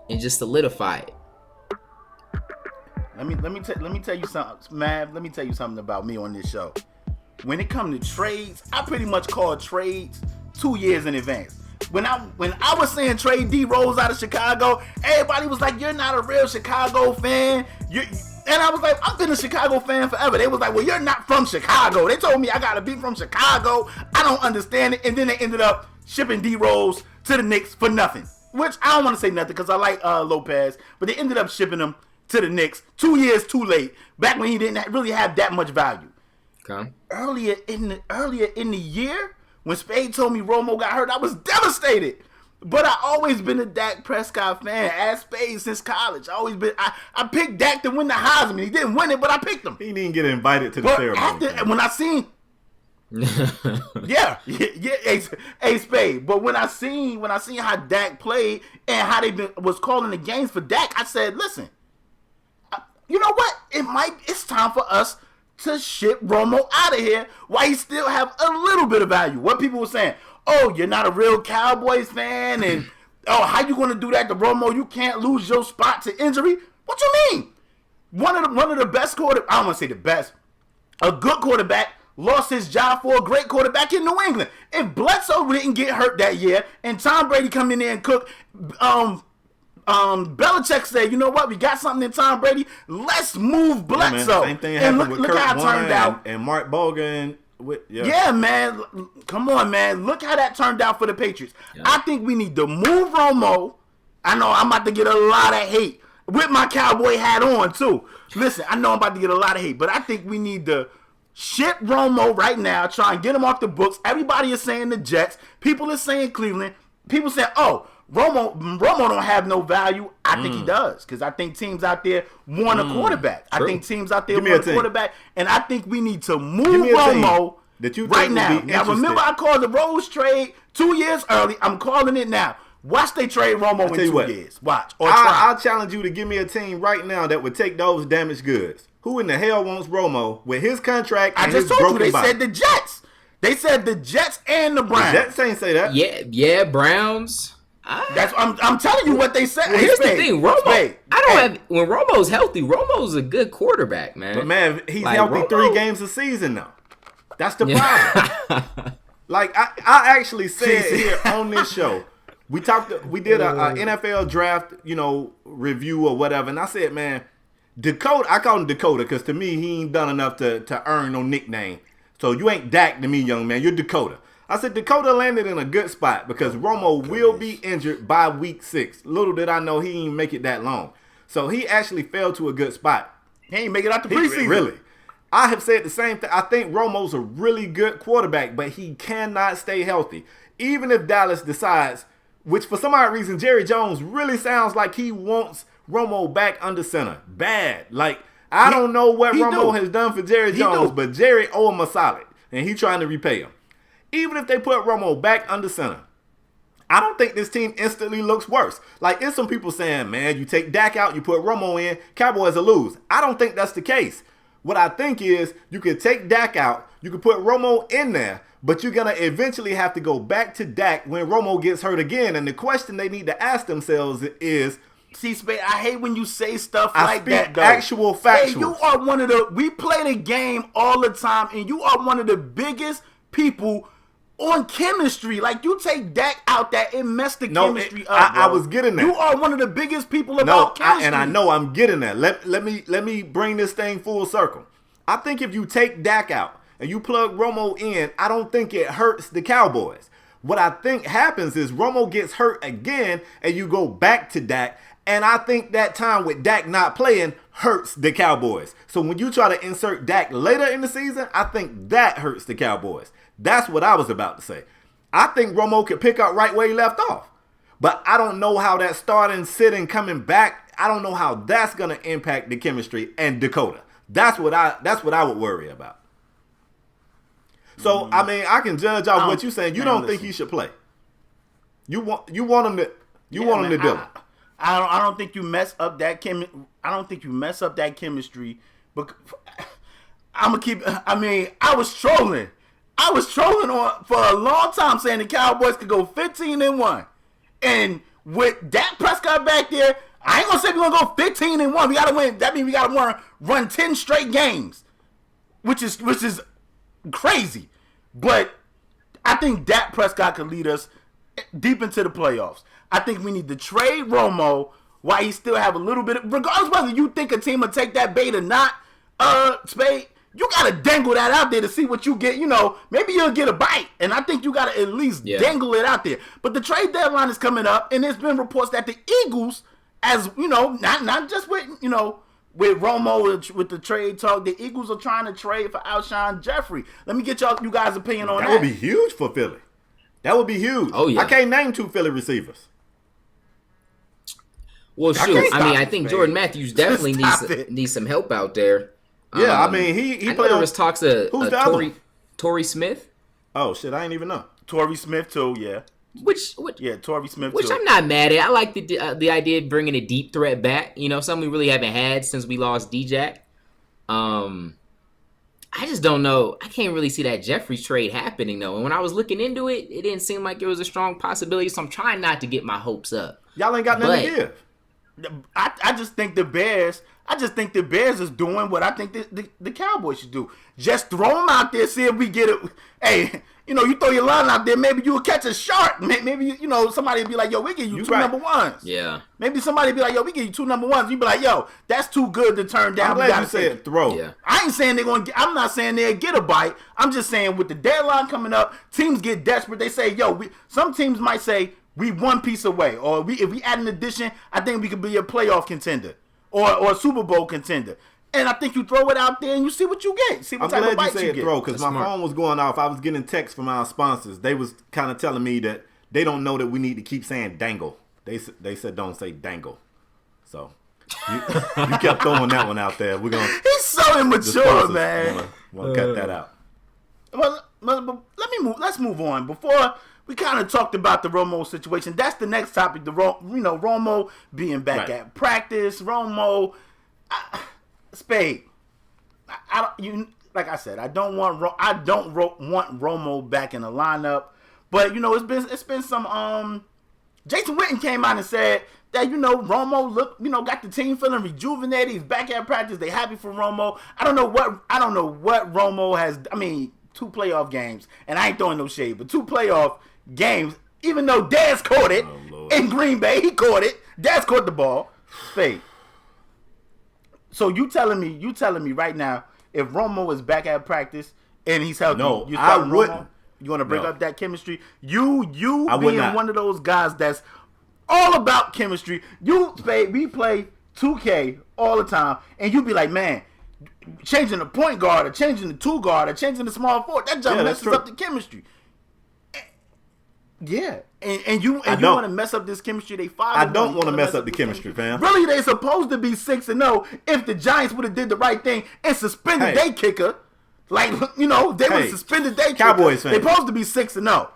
and just solidify it. Let me tell you something, Mav. Let me tell you something about me on this show. When it comes to trades, I pretty much call trades 2 years in advance. When I was saying trade D Rose out of Chicago, everybody was like, "You're not a real Chicago fan." And I was like, "I've been a Chicago fan forever." They was like, "Well, you're not from Chicago." They told me I gotta be from Chicago. I don't understand it. And then they ended up shipping D Rose to the Knicks for nothing. Which I don't want to say nothing because I like Lopez, but they ended up shipping him to the Knicks 2 years too late, back when he didn't really have that much value. Okay. Earlier in the year, when Spade told me Romo got hurt, I was devastated. But I always been a Dak Prescott fan, as Spade since college. I picked Dak to win the Heisman. He didn't win it, but I picked him. He didn't get invited to the ceremony. When I seen, a Spade. But when I seen how Dak played and how was calling the games for Dak, I said, listen, you know what? It's time for us to ship Romo out of here while he still have a little bit of value. What people were saying, oh, you're not a real Cowboys fan, and oh, how you going to do that to Romo? You can't lose your spot to injury. What you mean? One of the best quarterbacks, I don't want to say the best, a good quarterback lost his job for a great quarterback in New England. If Bledsoe didn't get hurt that year, and Tom Brady come in there and cook, Belichick said, you know what? We got something in Tom Brady. Let's move Bledsoe. Same thing happened with Kurt how it turned out. And Mark Bogan. Yeah, man. Come on, man. Look how that turned out for the Patriots. Yeah. I think we need to move Romo. I know I'm about to get a lot of hate with my cowboy hat on, too. Listen, I know I'm about to get a lot of hate, but I think we need to ship Romo right now, try and get him off the books. Everybody is saying the Jets. People are saying Cleveland. People say, oh, Romo don't have no value. I think he does, because I think teams out there want a quarterback. True. I think teams out there want a quarterback, and I think we need to move Romo right now. Now, remember, I called the Rose trade 2 years early. I'm calling it now. Watch they trade Romo in 2 years. Watch. Or try. I'll challenge you to give me a team right now that would take those damaged goods. Who in the hell wants Romo with his contract and his broken body? I just told you, they said the Jets. They said the Jets and the Browns. The Jets ain't say that. Yeah, Browns. That's I'm telling you what they said. Well, here's the thing, Romo. When Romo's healthy, Romo's a good quarterback, man. But man, he's healthy Romo, 3 games a season though. That's the problem. Like I actually said here on this show, we did a NFL draft, review or whatever, and I said, man, Dakota. I call him Dakota because to me he ain't done enough to earn no nickname. So you ain't Dak to me, young man. You're Dakota. I said Dakota landed in a good spot because Romo will be injured by week 6. Little did I know he ain't make it that long. So he actually fell to a good spot. He ain't make it out the preseason. Really. I have said the same thing. I think Romo's a really good quarterback, but he cannot stay healthy. Even if Dallas decides, which for some odd reason, Jerry Jones really sounds like he wants Romo back under center. Bad. Like, I don't know what Romo has done for Jerry Jones, but Jerry owe him a solid, and he's trying to repay him. Even if they put Romo back under center, I don't think this team instantly looks worse. Like, there's some people saying, man, you take Dak out, you put Romo in, Cowboys will lose. I don't think that's the case. What I think is you could take Dak out, you could put Romo in there, but you're going to eventually have to go back to Dak when Romo gets hurt again. And the question they need to ask themselves is, see, Spade, I hate when you say stuff like that, though. Actual factual. Hey, you are we play the game all the time, and you are one of the biggest people on chemistry. Like, you take Dak out, that it messed the chemistry up. I was getting there. You are one of the biggest people about chemistry. And I know I'm getting there. Let me bring this thing full circle. I think if you take Dak out and you plug Romo in, I don't think it hurts the Cowboys. What I think happens is Romo gets hurt again and you go back to Dak. And I think that time with Dak not playing hurts the Cowboys. So when you try to insert Dak later in the season, I think that hurts the Cowboys. That's what I was about to say. I think Romo could pick up right where he left off. But I don't know how that starting, sitting, coming back, I don't know how that's going to impact the chemistry and Dakota. That's what I would worry about. So, I mean, I can judge off what you're saying. You don't think he should play. You want him to do it. I don't think you mess up that I don't think you mess up that chemistry. But I'm gonna keep. I mean, I was trolling on for a long time saying the Cowboys could go 15-1, and with Dak Prescott back there, I ain't gonna say we're gonna go 15-1. We gotta win. That means we gotta run 10 straight games, which is crazy. But I think Dak Prescott could lead us deep into the playoffs. I think we need to trade Romo while he still have a little bit of, regardless whether you think a team will take that bait or not, Spade, you got to dangle that out there to see what you get. Maybe you'll get a bite, and I think you got to at least dangle it out there. But the trade deadline is coming up, and there's been reports that the Eagles as you know, not just with with Romo with the trade talk. The Eagles are trying to trade for Alshon Jeffrey. Let me get you guys' opinion on that. That would be huge for Philly. That would be huge. Oh yeah. I can't name 2 Philly receivers. Well, shoot. I mean, I think man. Jordan Matthews definitely needs some help out there. Yeah, I mean, he I know played there on. was talks of Who's the other one? Torrey Smith. Oh shit, I ain't even know. Torrey Smith too, yeah. Torrey Smith Which too. I'm not mad at. I like the idea of bringing a deep threat back. Something we really haven't had since we lost D-Jack. I just don't know. I can't really see that Jeffries trade happening, though. And when I was looking into it, it didn't seem like it was a strong possibility. So I'm trying not to get my hopes up. Y'all ain't got nothing to give. I just think the Bears is doing what I think the Cowboys should do. Just throw them out there, see if we get it. Hey, you throw your line out there, maybe you'll catch a shark. Maybe somebody will be like, yo, we give you 2 number ones. Yeah. Maybe somebody will be like, yo, we give you 2 number ones. You be like, yo, that's too good to turn down. I'm glad you said throw. Yeah. I ain't saying I'm not saying they'll get a bite. I'm just saying with the deadline coming up, teams get desperate. They say, yo, some teams might say, we one piece away, or if we add an addition, I think we could be a playoff contender or a Super Bowl contender. And I think you throw it out there and you see what you get. See what type of bites you get. I'm glad you said throw, because my phone was going off. I was getting texts from our sponsors. They was kind of telling me that they don't know that we need to keep saying dangle. They said don't say dangle. So you kept throwing that one out there. We're gonna. He's so immature, man. Want to cut that out. Well, let's move on. Before we kind of talked about the Romo situation, that's the next topic. Romo being back at practice. Romo, Spade. Like I said, I don't want Romo back in the lineup. But it's been some. Jason Witten came out and said that Romo got the team feeling rejuvenated. He's back at practice. They happy for Romo. I don't know what Romo has. I mean, 2 playoff games, and I ain't throwing no shade, but 2 playoff games. Even though Daz caught it in Green Bay, he caught it. Daz caught the ball. Spade. So you telling me right now, if Romo is back at practice and he's healthy, I wouldn't. Romo? You want to bring up that chemistry? You I being not. one of those guys that's all about chemistry. We play 2K all the time, and you be like, man, changing the point guard or changing the 2 guard or changing the small forward, that just messes up the chemistry. Yeah, and you want to mess up this chemistry. I don't want to mess up the chemistry, fam. Really, they supposed to be 6-0 if the Giants would have did the right thing and suspended their kicker. Like, they would have suspended their kicker. Cowboys fan. They're supposed to be 6-0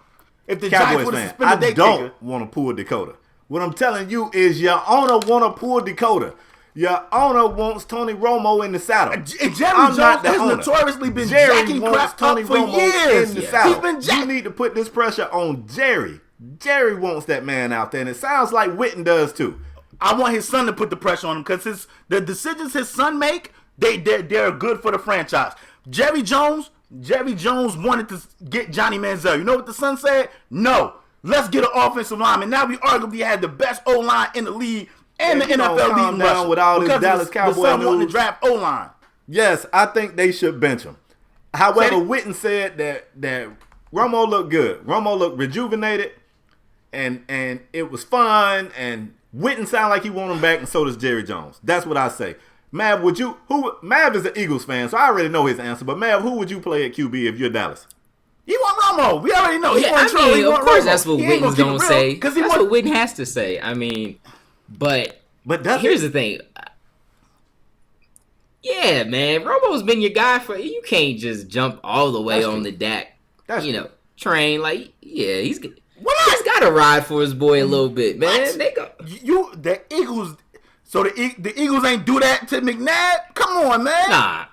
if the Giants would have suspended their kicker. I don't want to pull Dakota. What I'm telling you is your owner want to pull Dakota. Your owner wants Tony Romo in the saddle. And Jerry Jones has notoriously been jacking crap Tony up for Romo years. In the saddle. He's been You need to put this pressure on Jerry. Jerry wants that man out there, and it sounds like Witten does too. I want his son to put the pressure on him because the decisions his son make, they're good for the franchise. Jerry Jones wanted to get Johnny Manziel. You know what the son said? No. Let's get an offensive lineman. Now we arguably had the best O-line in the league and the NFL leading rusher with all this Dallas Cowboys the son wanting news. to draft O-line. Yes, I think they should bench him. However, Witten said that Romo looked good. Romo looked rejuvenated, and it was fun. And Witten sounded like he wanted him back, and so does Jerry Jones. That's what I say. Mav, Mav is an Eagles fan, so I already know his answer. But Mav, who would you play at QB if you're Dallas? He want Romo. We already know. Yeah, of course Romo. That's what Witten's gonna say. That's what Witten has to say. I mean, but here's the thing. Yeah, man, Romo's been your guy for. You can't just jump all the way on the Dak. Train like he's got to ride for his boy a little bit, man. They go. The Eagles. So the Eagles ain't do that to McNabb. Come on, man. Nah,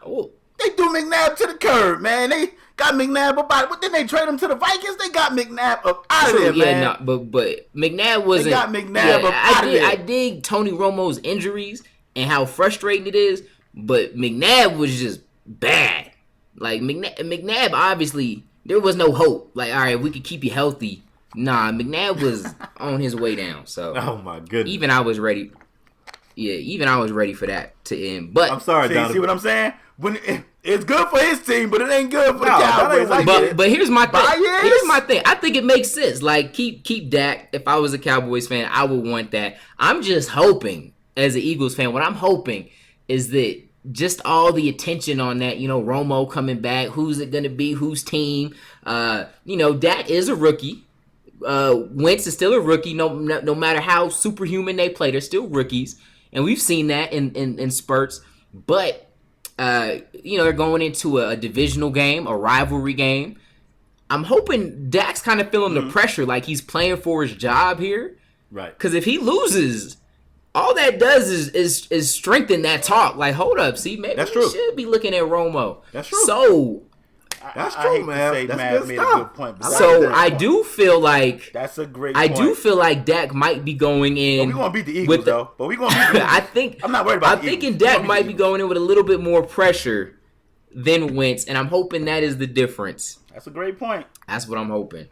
they threw McNabb to the curb, man. They got McNabb up out. But then they trade him to the Vikings. They got McNabb up out of there, man. Nah, but McNabb wasn't. They got McNabb up out of there. I dig Tony Romo's injuries and how frustrating it is, but McNabb was just bad. Like McNabb, obviously there was no hope. Like, all right, we could keep you healthy. Nah, McNabb was on his way down. So, oh my goodness, even I was ready. Yeah, even I was ready for that to end. But I'm sorry, Donovan. See what I'm saying? When It's good for his team, but it ain't good for the that ain't Cowboys. like But here's my thing. Bias? Here's my thing. I think it makes sense. Like keep Dak. If I was a Cowboys fan, I would want that. I'm just hoping, as an Eagles fan, what I'm hoping is that just all the attention on that, Romo coming back, who's it gonna be, whose team? Dak is a rookie. Wentz is still a rookie. No matter how superhuman they play, they're still rookies, and we've seen that in spurts. But they're going into a divisional game, a rivalry game. I'm hoping Dak's kind of feeling the pressure, like he's playing for his job here. Right. Because if he loses, all that does is strengthen that talk. Like, hold up, see, maybe That's we true. should be looking at Romo. That's true. So, That's I true, hate to man. say That's Mav good made stuff. a good point. But so I do feel like that's a great point. I do feel like Dak might be going in. We're going to beat the Eagles, though. But we're going to beat the Eagles. I think I'm not worried about I'm the thinking Eagles. Dak We're might gonna be beat the going in with a little bit more pressure than Wentz, and I'm hoping that is the difference. That's a great point. That's what I'm hoping.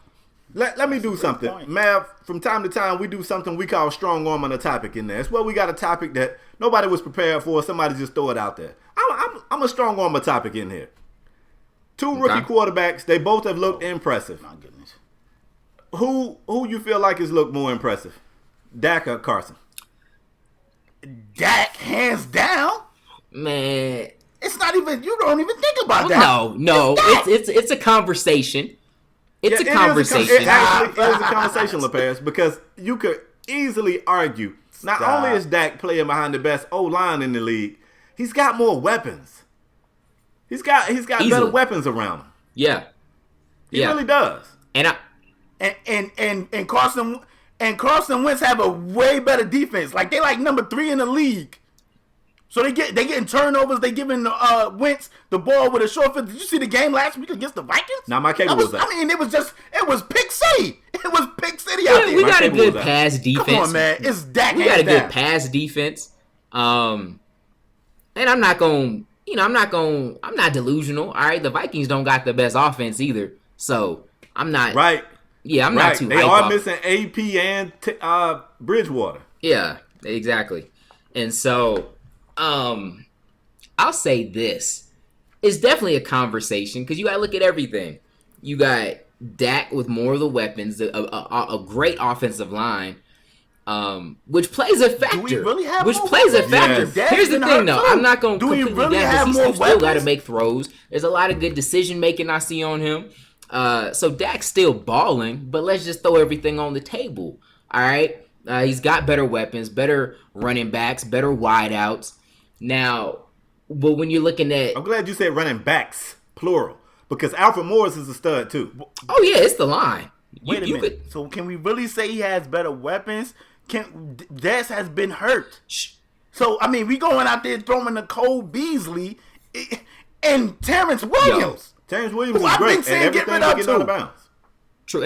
Let me do something. point. Mav, from time to time, we do something we call strong arm on a topic in there. It's where we got a topic that nobody was prepared for. Somebody just throw it out there. I'm a strong arm a topic in here. Two rookie quarterbacks. They both have looked impressive. My goodness. Who you feel like has looked more impressive? Dak or Carson? Dak, hands down. Man, It's not even, you don't even think about that. no, it's a conversation. It's Yeah, a conversation. It actually is a conversation, LePage, because you could easily argue. Not only is Dak playing behind the best O-line in the league, he's got more weapons. He's got Easily. better weapons around him. Yeah, He really does. And And Carson Wentz have a way better defense. Like they like number 3 in the league. So they getting turnovers. They giving Wentz the ball with a short field. Did you see the game last week against the Vikings? Now my cable was up. I mean, it was pick city. It was pick city out there. we got a cable good was out. pass defense. Come on, man. It's Dak. We got a hands good down. pass defense. And I'm not not delusional. All right, the Vikings don't got the best offense either. So I'm not Right. Yeah, I'm not too. They hype are off. missing AP and Bridgewater. Yeah, exactly. And so, I'll say this: it's definitely a conversation because you got to look at everything. You got Dak with more of the weapons, a great offensive line, which plays a factor. Do we really have which more plays a weapons? factor. Yes. Dak's Here's the been thing, hurt though. too. I'm not going to Do we completely really down have because more he still got to weapons? make throws. There's a lot of good decision making I see on him. So Dak's still balling, but let's just throw everything on the table. All right, he's got better weapons, better running backs, better wideouts. Now, but when you're looking at, I'm glad you said running backs, plural, because Alfred Morris is a stud too. oh yeah, it's the line. Wait a You minute. could- So can we really say he has better weapons? Des has been hurt. So I mean, we going out there throwing the Cole Beasley and Terrence Williams. James Williams Who is I've great, been saying and get everything rid of we get out too. of bounds. True.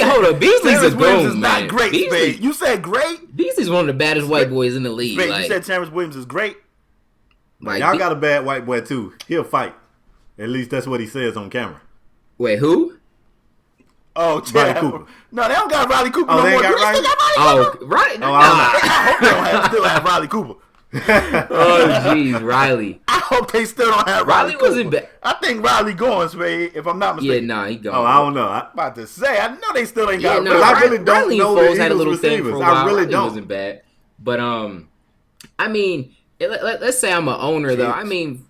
Hold up, Beasley's Terrence a Williams goon, is man. not great, Beasley, Spade. You said great? Beasley's one of the baddest white boys in the league. Spade, Like, you said Terrence Williams is great? like, Y'all got a bad white boy too. He'll fight. At least that's what he says on camera. wait, who? Oh, Riley Chad. Cooper. No, they don't got Riley Cooper Oh, no they more. ain't got Do they Riley? still got Riley Cooper? Oh, right. Oh, Nah. I hope they don't still have Riley Cooper. Oh, jeez, Riley. I hope they still don't have Riley Riley wasn't Cooper. bad. I think Riley going, Spade, if I'm not Yeah, mistaken. nah, he gone. Oh, I don't know. About to say, I know they still ain't Yeah, got no, Because I Riley, really don't Riley know and the Foles had a Eagles little thing for a receivers. while. I really Riley don't. wasn't bad, but I mean, let's say I'm an owner though. I mean,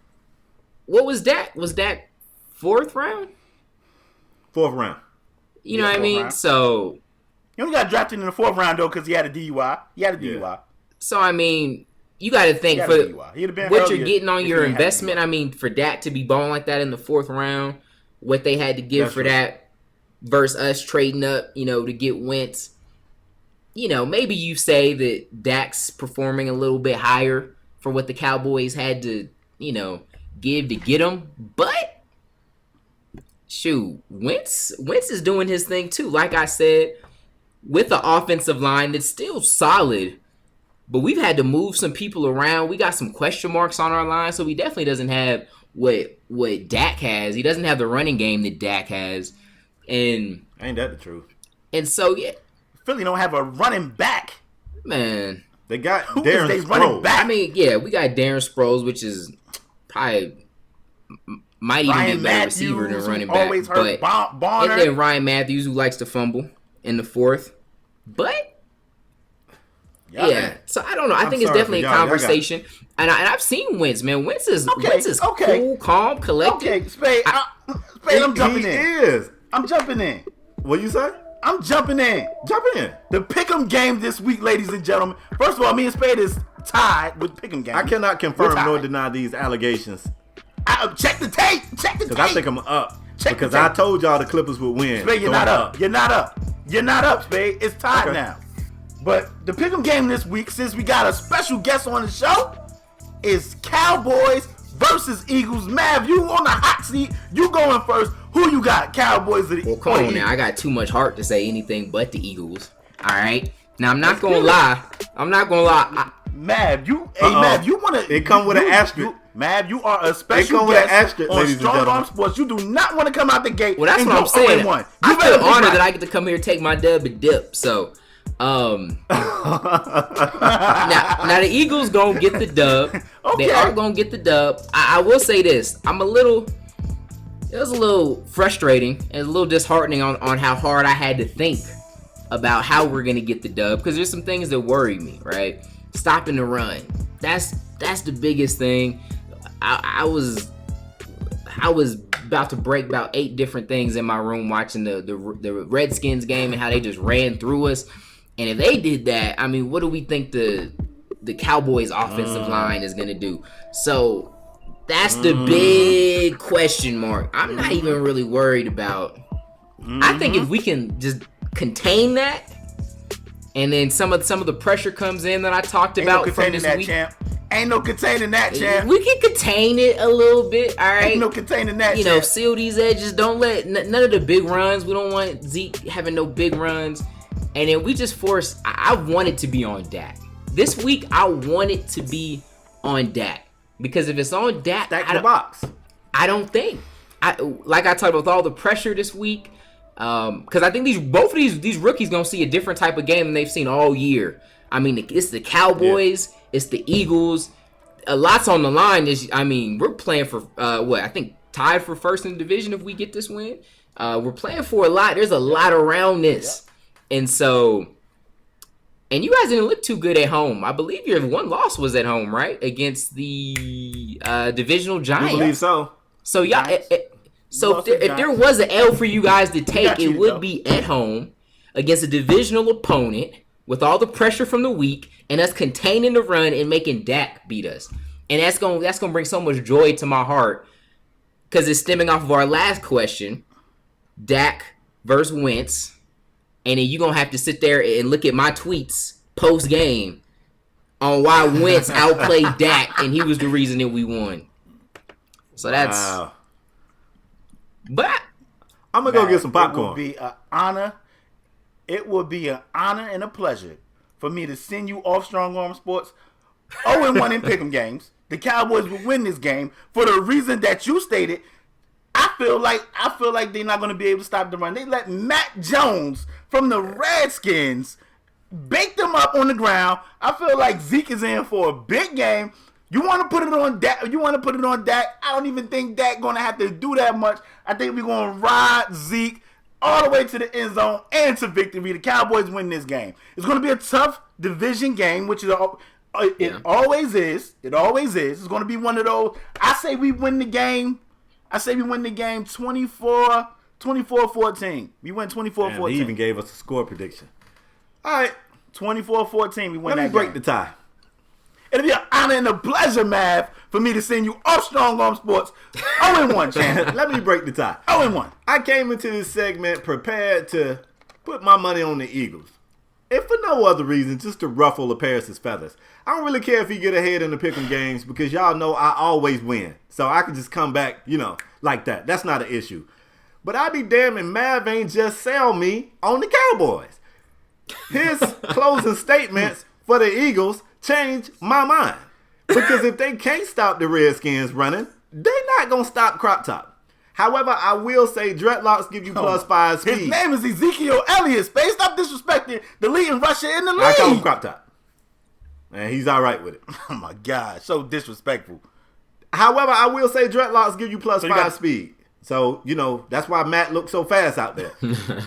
what was Dak? Was Dak 4th round? 4th round. You know what I 4th mean? round. So He only got drafted in the 4th round, though, because he had a DUI. He had a DUI. I mean, you got to think He had for a DUI. He'd have been what earlier you're getting on if your he had a investment. DUI. I mean, for Dak to be balling like that in the 4th round, what they had to give That's for true. that versus us trading up, to get Wentz. Maybe you say that Dak's performing a little bit higher for what the Cowboys had to, give to get him. But shoot, Wentz is doing his thing too. Like I said, with the offensive line that's still solid, but we've had to move some people around. We got some question marks on our line, so he definitely doesn't have what Dak has. He doesn't have the running game that Dak has, and Ain't that the truth? so yeah, Philly don't have a running back. man. They got Who Darren is they running Sproles. back? I mean, yeah, we got Darren Sproles, which is probably might even Ryan be a better Matthews, receiver than who running back. always hurt. But Bonner. and then Ryan Matthews, who likes to fumble in the fourth. But yeah, so I don't know. I think it's sorry definitely for a y'all. conversation, and I've seen Wentz. Man, Wentz is okay. cool, calm, collected. Okay, Spade, I'm jumping He in. is. I'm jumping in. What you say? I'm jumping in. Jump in. The Pick'em game this week, ladies and gentlemen. First of all, me and Spade is tied with Pick'em game. I cannot confirm We're tied. nor deny these allegations Check the tape. Check the tape. because I think I'm up. Check because the I tape. told y'all the Clippers would win. Spade, you're So not I'm up. You're not up. You're not up, Spade. It's tied Okay. now. But the Pick'em game this week, since we got a special guest on the show, is Cowboys versus Eagles. Mav, you on the hot seat. You going first. Who you got? Cowboys or Well, come on now. I got too much heart to say anything but the Eagles. All right. Now I'm not gonna lie. Mav, Mav, you wanna? It come with an asterisk. Mav, you are a special come with an guest asterisk, on ladies and Strong Arm gentlemen. Sports. You do not want to come out the gate. Well, that's and what I'm go saying. 0-1. I You feel better be honored right. that I get to come here and take my dub and dip. So, now the Eagles gonna get the dub. Okay. They are gonna get the dub. I will say this: it was a little frustrating and a little disheartening on how hard I had to think about how we're gonna get the dub, because there's some things that worry me. Right, stopping the run. That's the biggest thing. I was about to break about 8 different things in my room watching the Redskins game and how they just ran through us. And if they did that, I mean, what do we think the Cowboys offensive line is gonna do? So that's the big question mark. I'm not even really worried about. I think if we can just contain that, and then some of the pressure comes in that I talked about from this week. Champ. Ain't no containing that, champ. We can contain it a little bit, all right? Ain't no containing that, You know, champ. seal these edges. Don't let none of the big runs. We don't want Zeke having no big runs. And then we just force. I want it to be on Dak. This week, I want it to be on Dak. Because if it's on Dak, Stack the box. I don't think. Like I talked about with all the pressure this week. Because I think both of these rookies gonna see a different type of game than they've seen all year. I mean, it's the Cowboys, it's the Eagles. A lot's on the line. We're playing for I think tied for first in the division if we get this win. We're playing for a lot. There's a lot around this, and so. And you guys didn't look too good at home. I believe your one loss was at home, right, against the divisional Giants. I believe so. So y'all. So if there was an L for you guys to take, it would be at home against a divisional opponent with all the pressure from the week and us containing the run and making Dak beat us. And that's gonna bring so much joy to my heart because it's stemming off of our last question, Dak versus Wentz. And then you're gonna have to sit there and look at my tweets post game on why Wentz outplayed Dak and he was the reason that we won. So that's. Wow. But I'm gonna go get some popcorn. It would be an honor. It would be an honor and a pleasure for me to send you off Strong Arm Sports 0-1 in pick'em games. The Cowboys will win this game for the reason that you stated. I feel like they're not going to be able to stop the run. They let Matt Jones from the Redskins bake them up on the ground. I feel like Zeke is in for a big game. You want to put it on Dak? I don't even think Dak going to have to do that much. I think we're going to ride Zeke all the way to the end zone and to victory. The Cowboys win this game. It's going to be a tough division game, which is always is. It always is. It's going to be one of those. I say we win the game 24-14. We win 24-14. He even gave us a score prediction. All right. 24-14. We win that Let me break game. the tie. It'll be an honor and a pleasure, Mav, for me to send you off Strong Arm Sports 0-1, champ. Let me break the tie. 0-1. I came into this segment prepared to put my money on the Eagles. If for no other reason, just to ruffle Paris's feathers. I don't really care if he get ahead in the pick'em games because y'all know I always win. So I can just come back, like that. That's not an issue. But I'd be damned if Mav ain't just sell me on the Cowboys. His closing statements for the Eagles changed my mind. Because if they can't stop the Redskins running, they're not going to stop Crop Top. However, I will say dreadlocks give you +5 speed. His name is Ezekiel Elliott. Space, stop disrespecting the leading rusher in the league. I call him Crop Top. and he's all right with it. Oh my God, so disrespectful. However, I will say dreadlocks give you plus So 5 speed. So, that's why Matt looks so fast out there.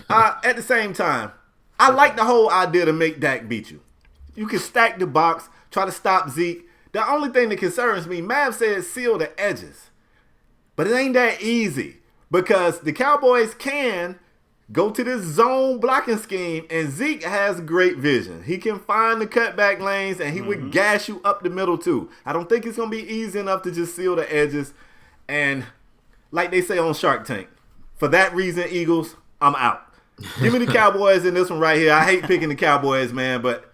At the same time, I like the whole idea to make Dak beat you. You can stack the box, try to stop Zeke. The only thing that concerns me, Mav said seal the edges. But it ain't that easy because the Cowboys can go to this zone blocking scheme, and Zeke has great vision. He can find the cutback lanes, and he would gas you up the middle too. I don't think it's going to be easy enough to just seal the edges. And like they say on Shark Tank, for that reason, Eagles, I'm out. Give me the Cowboys in this one right here. I hate picking the Cowboys, man, but,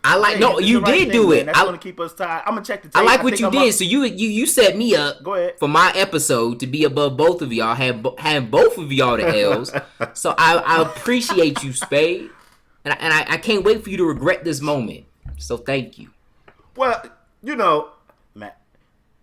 I like you did do it. That's going to keep us tied. I'm going to check the tape. I like what you did. So you set me up Go ahead. for my episode to be above both of y'all, have both of y'all the L's. So I appreciate you, Spade. And I can't wait for you to regret this moment. So thank you. Well, Matt.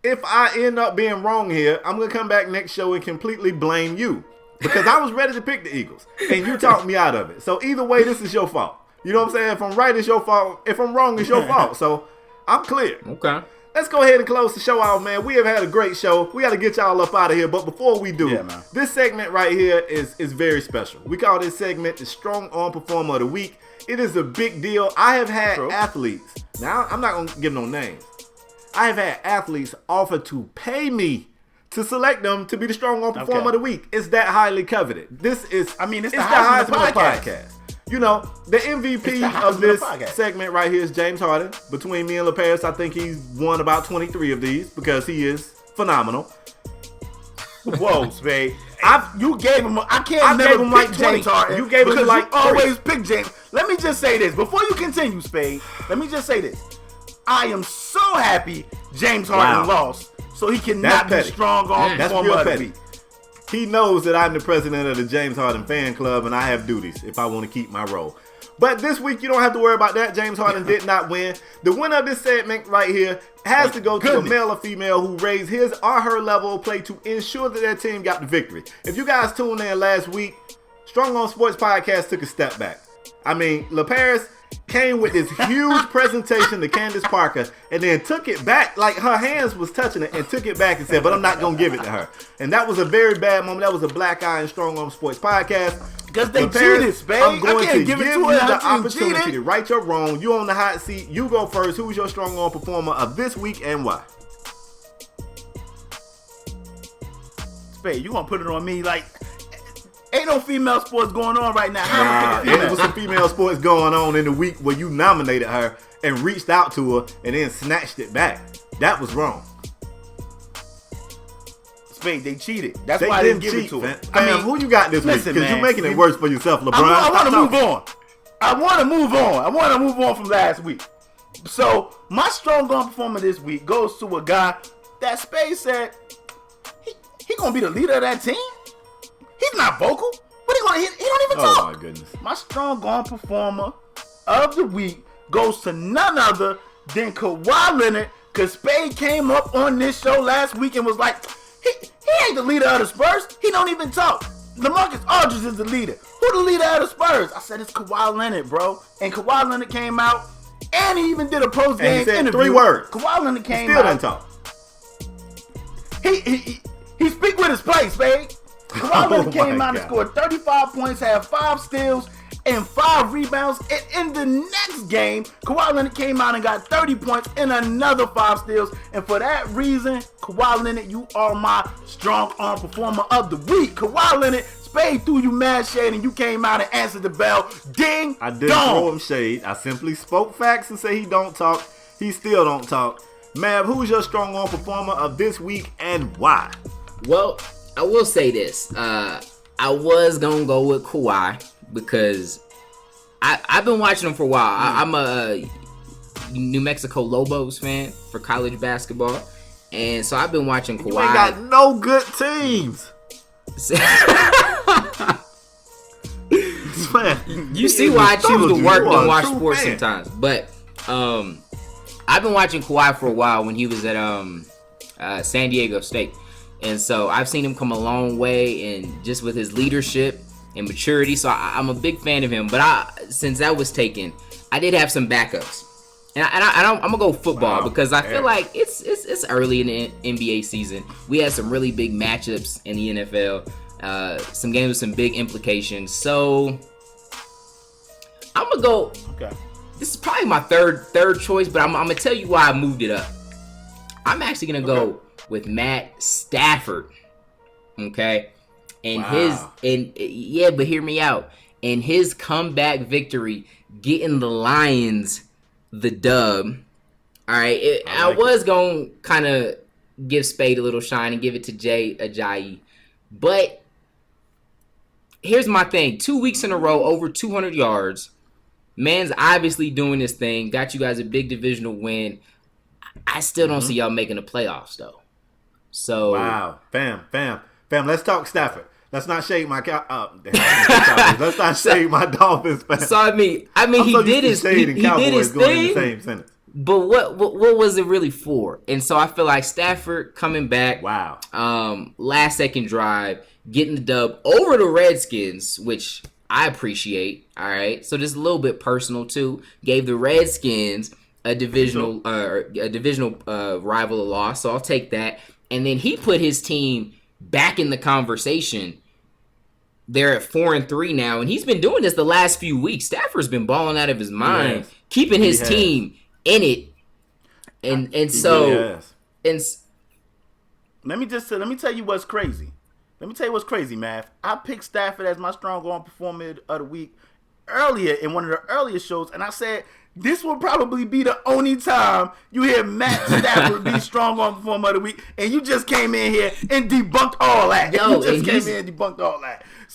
if I end up being wrong here, I'm going to come back next show and completely blame you. Because I was ready to pick the Eagles, and you talked me out of it. So either way, this is your fault. You know what I'm saying? If I'm right, it's your fault. If I'm wrong, it's your fault. So I'm clear. Okay. Let's go ahead and close the show out, man. We have had a great show. We got to get y'all up out of here. But before we do, this segment right here is very special. We call this segment the Strong Arm Performer of the Week. It is a big deal. I have had athletes. Now, I'm not going to give no names. I have had athletes offer to pay me to select them to be the Strong Arm Performer of the Week. It's that highly coveted. This is, it's the the Heisman Heisman podcast. The MVP of this segment right here is James Harden. Between me and LaParis, I think he's won about 23 of these because he is phenomenal. Whoa, Spade. You gave him. I gave him like James 20. Harden. You gave him because like you always pick James. Let me just say this before you continue, Spade. Let me just say this. I am so happy James Harden lost, so he cannot be Strong Arm Performer of the Week. He knows that I'm the president of the James Harden fan club, and I have duties if I want to keep my role. But this week, you don't have to worry about that. James Harden did not win. The winner of this segment right here has to go to a male or female who raised his or her level of play to ensure that their team got the victory. If you guys tuned in last week, Strong On Sports Podcast took a step back. I mean, LaParis came with this huge presentation to Candace Parker and then took it back, like her hands was touching it, and took it back and said, but I'm not going to give it to her. And that was a very bad moment. That was a black eye in Strong Arm Sports Podcast. Because they cheated, babe. I'm going to give you the opportunity cheated. to right your wrong. You on the hot seat. You go first. Who's your Strong Arm Performer of this week and why? Spade, you going to put it on me like... Ain't no female sports going on right now. Nah, there was some female sports going on in the week where you nominated her and reached out to her and then snatched it back. That was wrong. Spade, they cheated. That's why I didn't give it to her. I mean, who you got this week? Because you're making it worse for yourself, LeBron. I want to move on. I want to move on from last week. So, my Strong Arm Performer this week goes to a guy that Spade said he going to be the leader of that team. He's not vocal. What he don't even talk. Oh my goodness. My Strong Arm Performer of the week goes to none other than Kawhi Leonard, because Spade came up on this show last week and was like, he ain't the leader of the Spurs. He don't even talk. LaMarcus Aldridge is the leader. Who the leader of the Spurs? I said it's Kawhi Leonard, bro. And Kawhi Leonard came out and he even did a post-game interview. 3 words. Kawhi Leonard came Still out. Didn't talk. He speak with his place, Spade. Kawhi Leonard came out and scored 35 points, had 5 steals and 5 rebounds. And in the next game, Kawhi Leonard came out and got 30 points and another 5 steals. And for that reason, Kawhi Leonard, you are my Strong Arm Performer of the week. Kawhi Leonard, Spade threw you mad shade and you came out and answered the bell. Ding, I didn't throw him shade. I simply spoke facts and say he don't talk. He still don't talk. Mav, who's your Strong Arm Performer of this week and why? Well, I will say this. I was going to go with Kawhi because I've been watching him for a while. I'm a New Mexico Lobos fan for college basketball. And so I've been watching Kawhi. You ain't got no good teams. You see why I choose to work and watch sports sometimes. But I've been watching Kawhi for a while when he was at San Diego State. And so I've seen him come a long way, and just with his leadership and maturity. So I'm a big fan of him. But since that was taken, I did have some backups. And I'm gonna go football because I feel like it's early in the NBA season. We had some really big matchups in the NFL, some games with some big implications. So I'm gonna go. Okay. This is probably my third choice, but I'm gonna tell you why I moved it up. I'm actually gonna go with Matt Stafford. Okay, and but hear me out. And his comeback victory, getting the Lions the dub. All right, I was gonna kind of give Spade a little shine and give it to Ajayi, but here's my thing: 2 weeks in a row, over 200 yards. Man's obviously doing this thing. Got you guys a big divisional win. I still don't see y'all making the playoffs though. So wow, fam. Let's talk Stafford. Let's not shade my let's not shade my Dolphins. Fam. So I mean, he did his thing. In the same sentence. But what was it really for? And so I feel like Stafford coming back. Wow. Last second drive, getting the dub over the Redskins, which I appreciate. All right. So just a little bit personal too. Gave the Redskins a divisional rival a loss. So I'll take that. And then he put his team back in the conversation. They're at 4-3 now, and he's been doing this the last few weeks. Stafford's been balling out of his mind, keeping his team in it, and so let me tell you what's crazy. Math. I picked Stafford as my strong arm performer of the week earlier in one of the earlier shows, and I said this will probably be the only time you hear Matt Stafford be strong arm performer of the week, and you just came in here and debunked all that.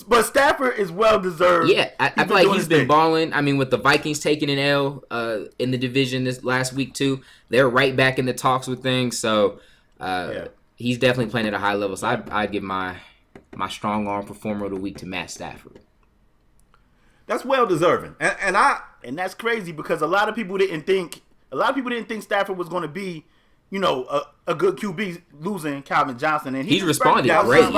But Stafford is well deserved. Yeah, I feel like he's been balling. I mean, with the Vikings taking an L in the division this last week too, they're right back in the talks with things. So he's definitely playing at a high level. So I'd give my strong arm performer of the week to Matt Stafford. That's well deserving, and that's crazy because a lot of people didn't think Stafford was going to be, a good QB losing Calvin Johnson, and he's responded great.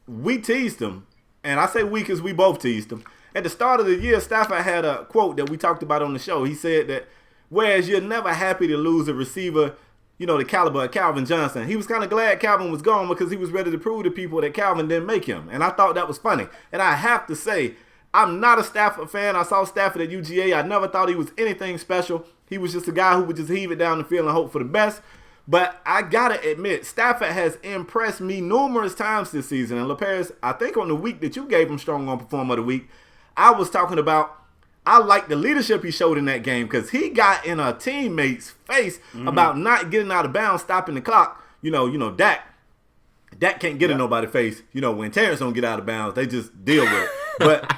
We teased him, and I say we because we both teased him. At the start of the year, Stafford had a quote that we talked about on the show. He said that, whereas you're never happy to lose a receiver, the caliber of Calvin Johnson, he was kind of glad Calvin was gone because he was ready to prove to people that Calvin didn't make him. And I thought that was funny. And I have to say, I'm not a Stafford fan. I saw Stafford at UGA. I never thought he was anything special. He was just a guy who would just heave it down the field and hope for the best. But I got to admit, Stafford has impressed me numerous times this season. And LaParis, I think on the week that you gave him strong arm performer of the week, I was talking about, I like the leadership he showed in that game because he got in a teammate's face about not getting out of bounds, stopping the clock. Dak can't get in nobody's face. When Terrence don't get out of bounds, they just deal with it. But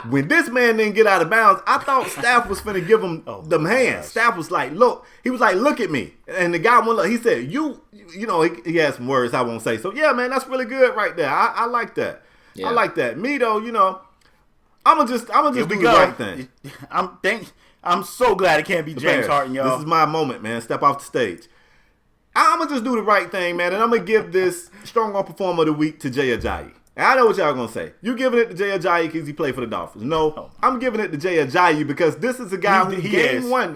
when this man didn't get out of bounds, I thought Staff was finna give him them hands. Staff was like, look. He was like, look at me. And the guy went, he said, he had some words I won't say. So, yeah, man, that's really good right there. I like that. Yeah. I like that. Me, though, I'm gonna just do the right thing. I'm so glad it can't be James Harden, y'all. This is my moment, man. Step off the stage. I'm gonna just do the right thing, man, and I'm gonna give this strong arm performer of the week to Ajayi. And I know what y'all gonna say. You giving it to Ajayi because he played for the Dolphins. No, I'm giving it to Ajayi because this is a guy who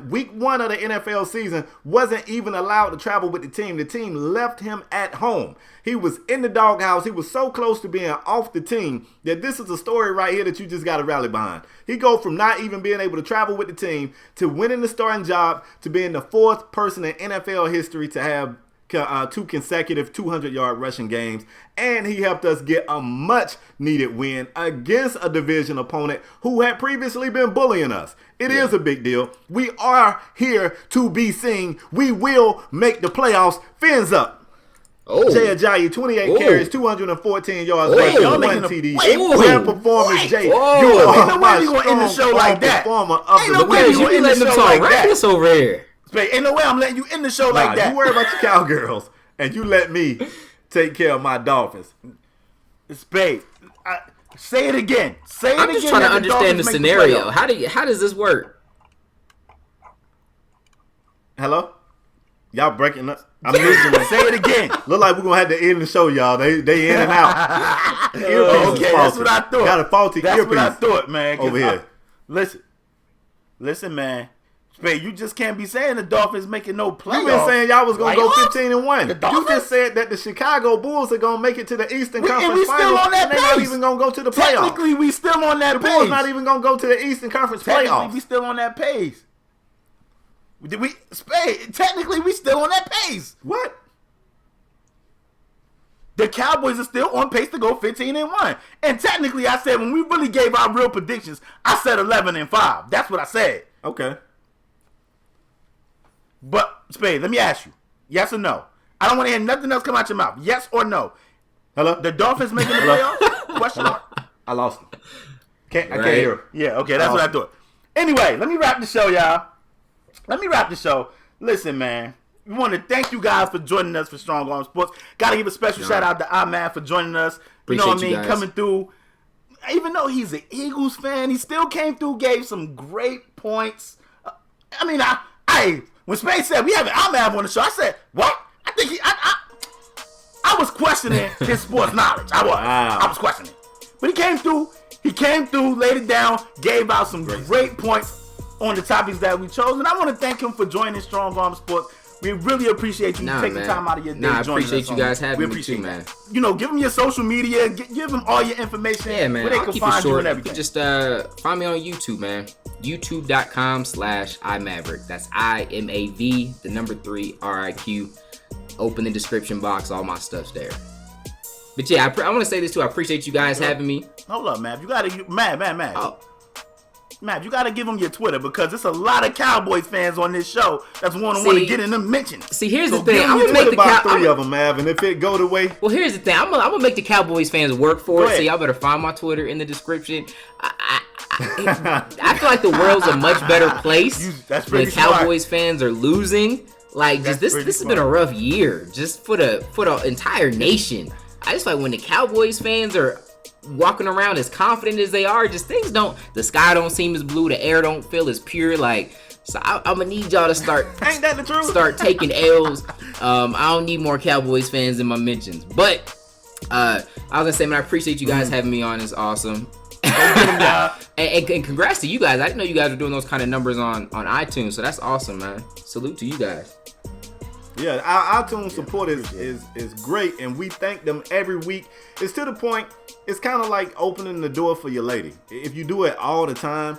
week one of the NFL season, wasn't even allowed to travel with the team. The team left him at home. He was in the doghouse. He was so close to being off the team that this is a story right here that you just got to rally behind. He go from not even being able to travel with the team to winning the starting job to being the fourth person in NFL history to have 2 consecutive 200-yard rushing games, and he helped us get a much-needed win against a division opponent who had previously been bullying us. It is a big deal. We are here to be seen. We will make the playoffs. Phins up. Ajayi, 28 carries, 214 yards, 1 TD. Grand performance, Jay. You are ain't no way you gonna end the show like that. Ain't no way you gonna end the show like that. Over here. Ain't no way I'm letting you end the show like that. You worry about your Cowgirls, and you let me take care of my Dolphins. Spade, say it again. I'm just trying to understand the scenario. How does this work? Hello? Y'all breaking up? I'm listening. Say it again. Look like we're going to have to end the show, y'all. They in and out. Okay, that's what I thought. Got a faulty earpiece. That's what I thought, man. Over here. Listen. Listen, man. Spade, you just can't be saying the Dolphins making no playoffs. You been saying y'all was gonna go Playoffs? 15-1. The You Dolphins? just said that the Chicago Bulls are gonna make it to the Eastern Conference we Finals, still on that and they're not pace. even gonna go to the playoffs. Technically, we still on that The pace. Bulls not even gonna go to the Eastern Conference Technically, playoffs. we still on that pace. Spade, technically, we still on that pace. What? The Cowboys are still on pace to go 15-1. And technically, I said when we really gave our real predictions, I said 11-5. That's what I said. Okay. But Spade, let me ask you, yes or no? I don't want to hear nothing else come out your mouth. Yes or no? Hello? The Dolphins making the playoffs? Question mark. I lost him. I can't Right. hear him. Yeah, okay, that's what I thought. Anyway, let me wrap the show, y'all. Listen, man. We want to thank you guys for joining us for Strong Arm Sports. Got to give a special shout out to iMav for joining us. You know what I mean? Appreciate you guys. Coming through. Even though he's an Eagles fan, he still came through, gave some great points. When Spade said we have an iMav on the show, I said, what? I think I was questioning his sports knowledge. I was questioning. But he came through, laid it down, gave out some great points on the topics that we chose. And I want to thank him for joining Strong Arm Sports. We really appreciate you taking time out of your day. I joining appreciate us you on guys it. having We me appreciate too, man. that. You know, give them your social media, give them all your information. Yeah, man. Where they I'll can keep it find you short. and everything. Just find me on YouTube, man. YouTube.com/iMav3riq. That's IMAV, the number 3 RIQ. Open the description box. All my stuff's there. But yeah, I want to say this too. I appreciate you guys having me. Hold up, Mav. You gotta, Mav. Oh, Mav, you gotta give them your Twitter because there's a lot of Cowboys fans on this show that's want to get in them mentions. see, here's So the thing. give 'em I'm your gonna make What the about 3 of them, Mav? And if it go the way, Well, here's the thing. I'm gonna make the Cowboys fans work for Go it. ahead. So y'all better find my Twitter in the description. I feel like the world's a much better place That's when pretty smart. Cowboys fans are losing. Like, That's this pretty has been a smart. rough year, just for the entire nation. I just like when the Cowboys fans are walking around as confident as they are, just things the sky don't seem as blue, the air don't feel as pure. Like, so I'm gonna need y'all to start ain't that the truth? start taking L's. I don't need more Cowboys fans in my mentions. But I was gonna say, man, I appreciate you guys having me on. It's awesome. and congrats to you guys. I didn't know you guys were doing those kind of numbers on iTunes, so that's awesome, man. Salute to you guys. Yeah, our iTunes support is great, and we thank them every week. It's to the point, it's kind of like opening the door for your lady. If you do it all the time,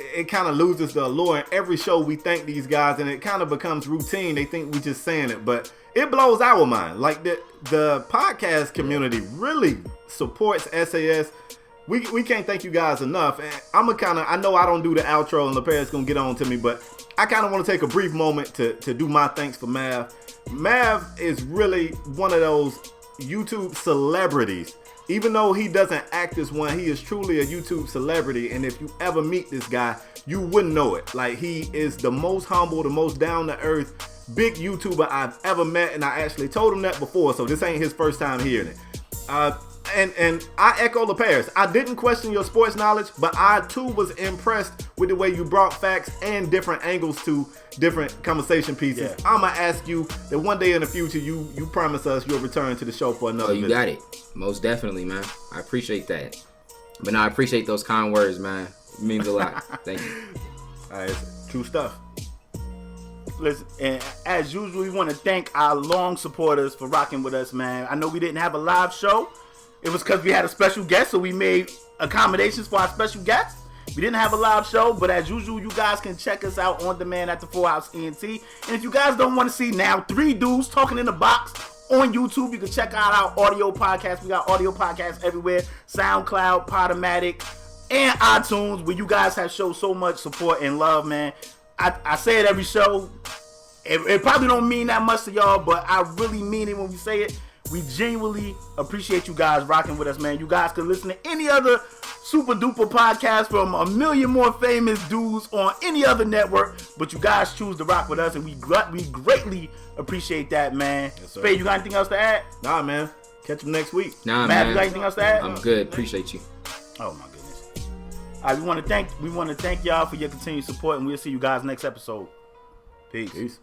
it kind of loses the allure. And every show we thank these guys, and it kind of becomes routine. They think we just saying it, but it blows our mind. Like the podcast community really supports SAS. We can't thank you guys enough. And I know I don't do the outro, and LePaire's gonna get on to me, but I kind of want to take a brief moment to do my thanks for Mav. Mav is really one of those YouTube celebrities. Even though he doesn't act as one, he is truly a YouTube celebrity. And if you ever meet this guy, you wouldn't know it. Like, he is the most humble, the most down-to-earth, big YouTuber I've ever met. And I actually told him that before, so this ain't his first time hearing it. And I echo LePaire's. I didn't question your sports knowledge, but I too was impressed with the way you brought facts and different angles to different conversation pieces. Yeah. I'ma ask you that one day in the future you promise us you'll return to the show for another Oh, you visit. got it. Most definitely, man. I appreciate that. But no, I appreciate those kind words, man. It means a lot. Thank you. All right, it's true stuff. Listen, and as usual, we want to thank our long supporters for rocking with us, man. I know we didn't have a live show. It was because we had a special guest, so we made accommodations for our special guest. We didn't have a live show, but as usual, you guys can check us out on demand at TheFullHouseEnt. And if you guys don't want to see now 3 dudes talking in the box on YouTube, you can check out our audio podcast. We got audio podcasts everywhere. SoundCloud, UPodOmatic, and iTunes, where you guys have shown so much support and love, man. I say it every show. It probably don't mean that much to y'all, but I really mean it when we say it. We genuinely appreciate you guys rocking with us, man. You guys can listen to any other super duper podcast from a million more famous dudes on any other network, but you guys choose to rock with us, and we greatly appreciate that, man. Yes, sir. Spade, you got anything else to add? Nah, man. Catch him next week. Nah, Matt, you got man. anything else to add? I'm good. Appreciate you. Oh my goodness. All right, we want to thank y'all for your continued support, and we'll see you guys next episode. Peace. Peace.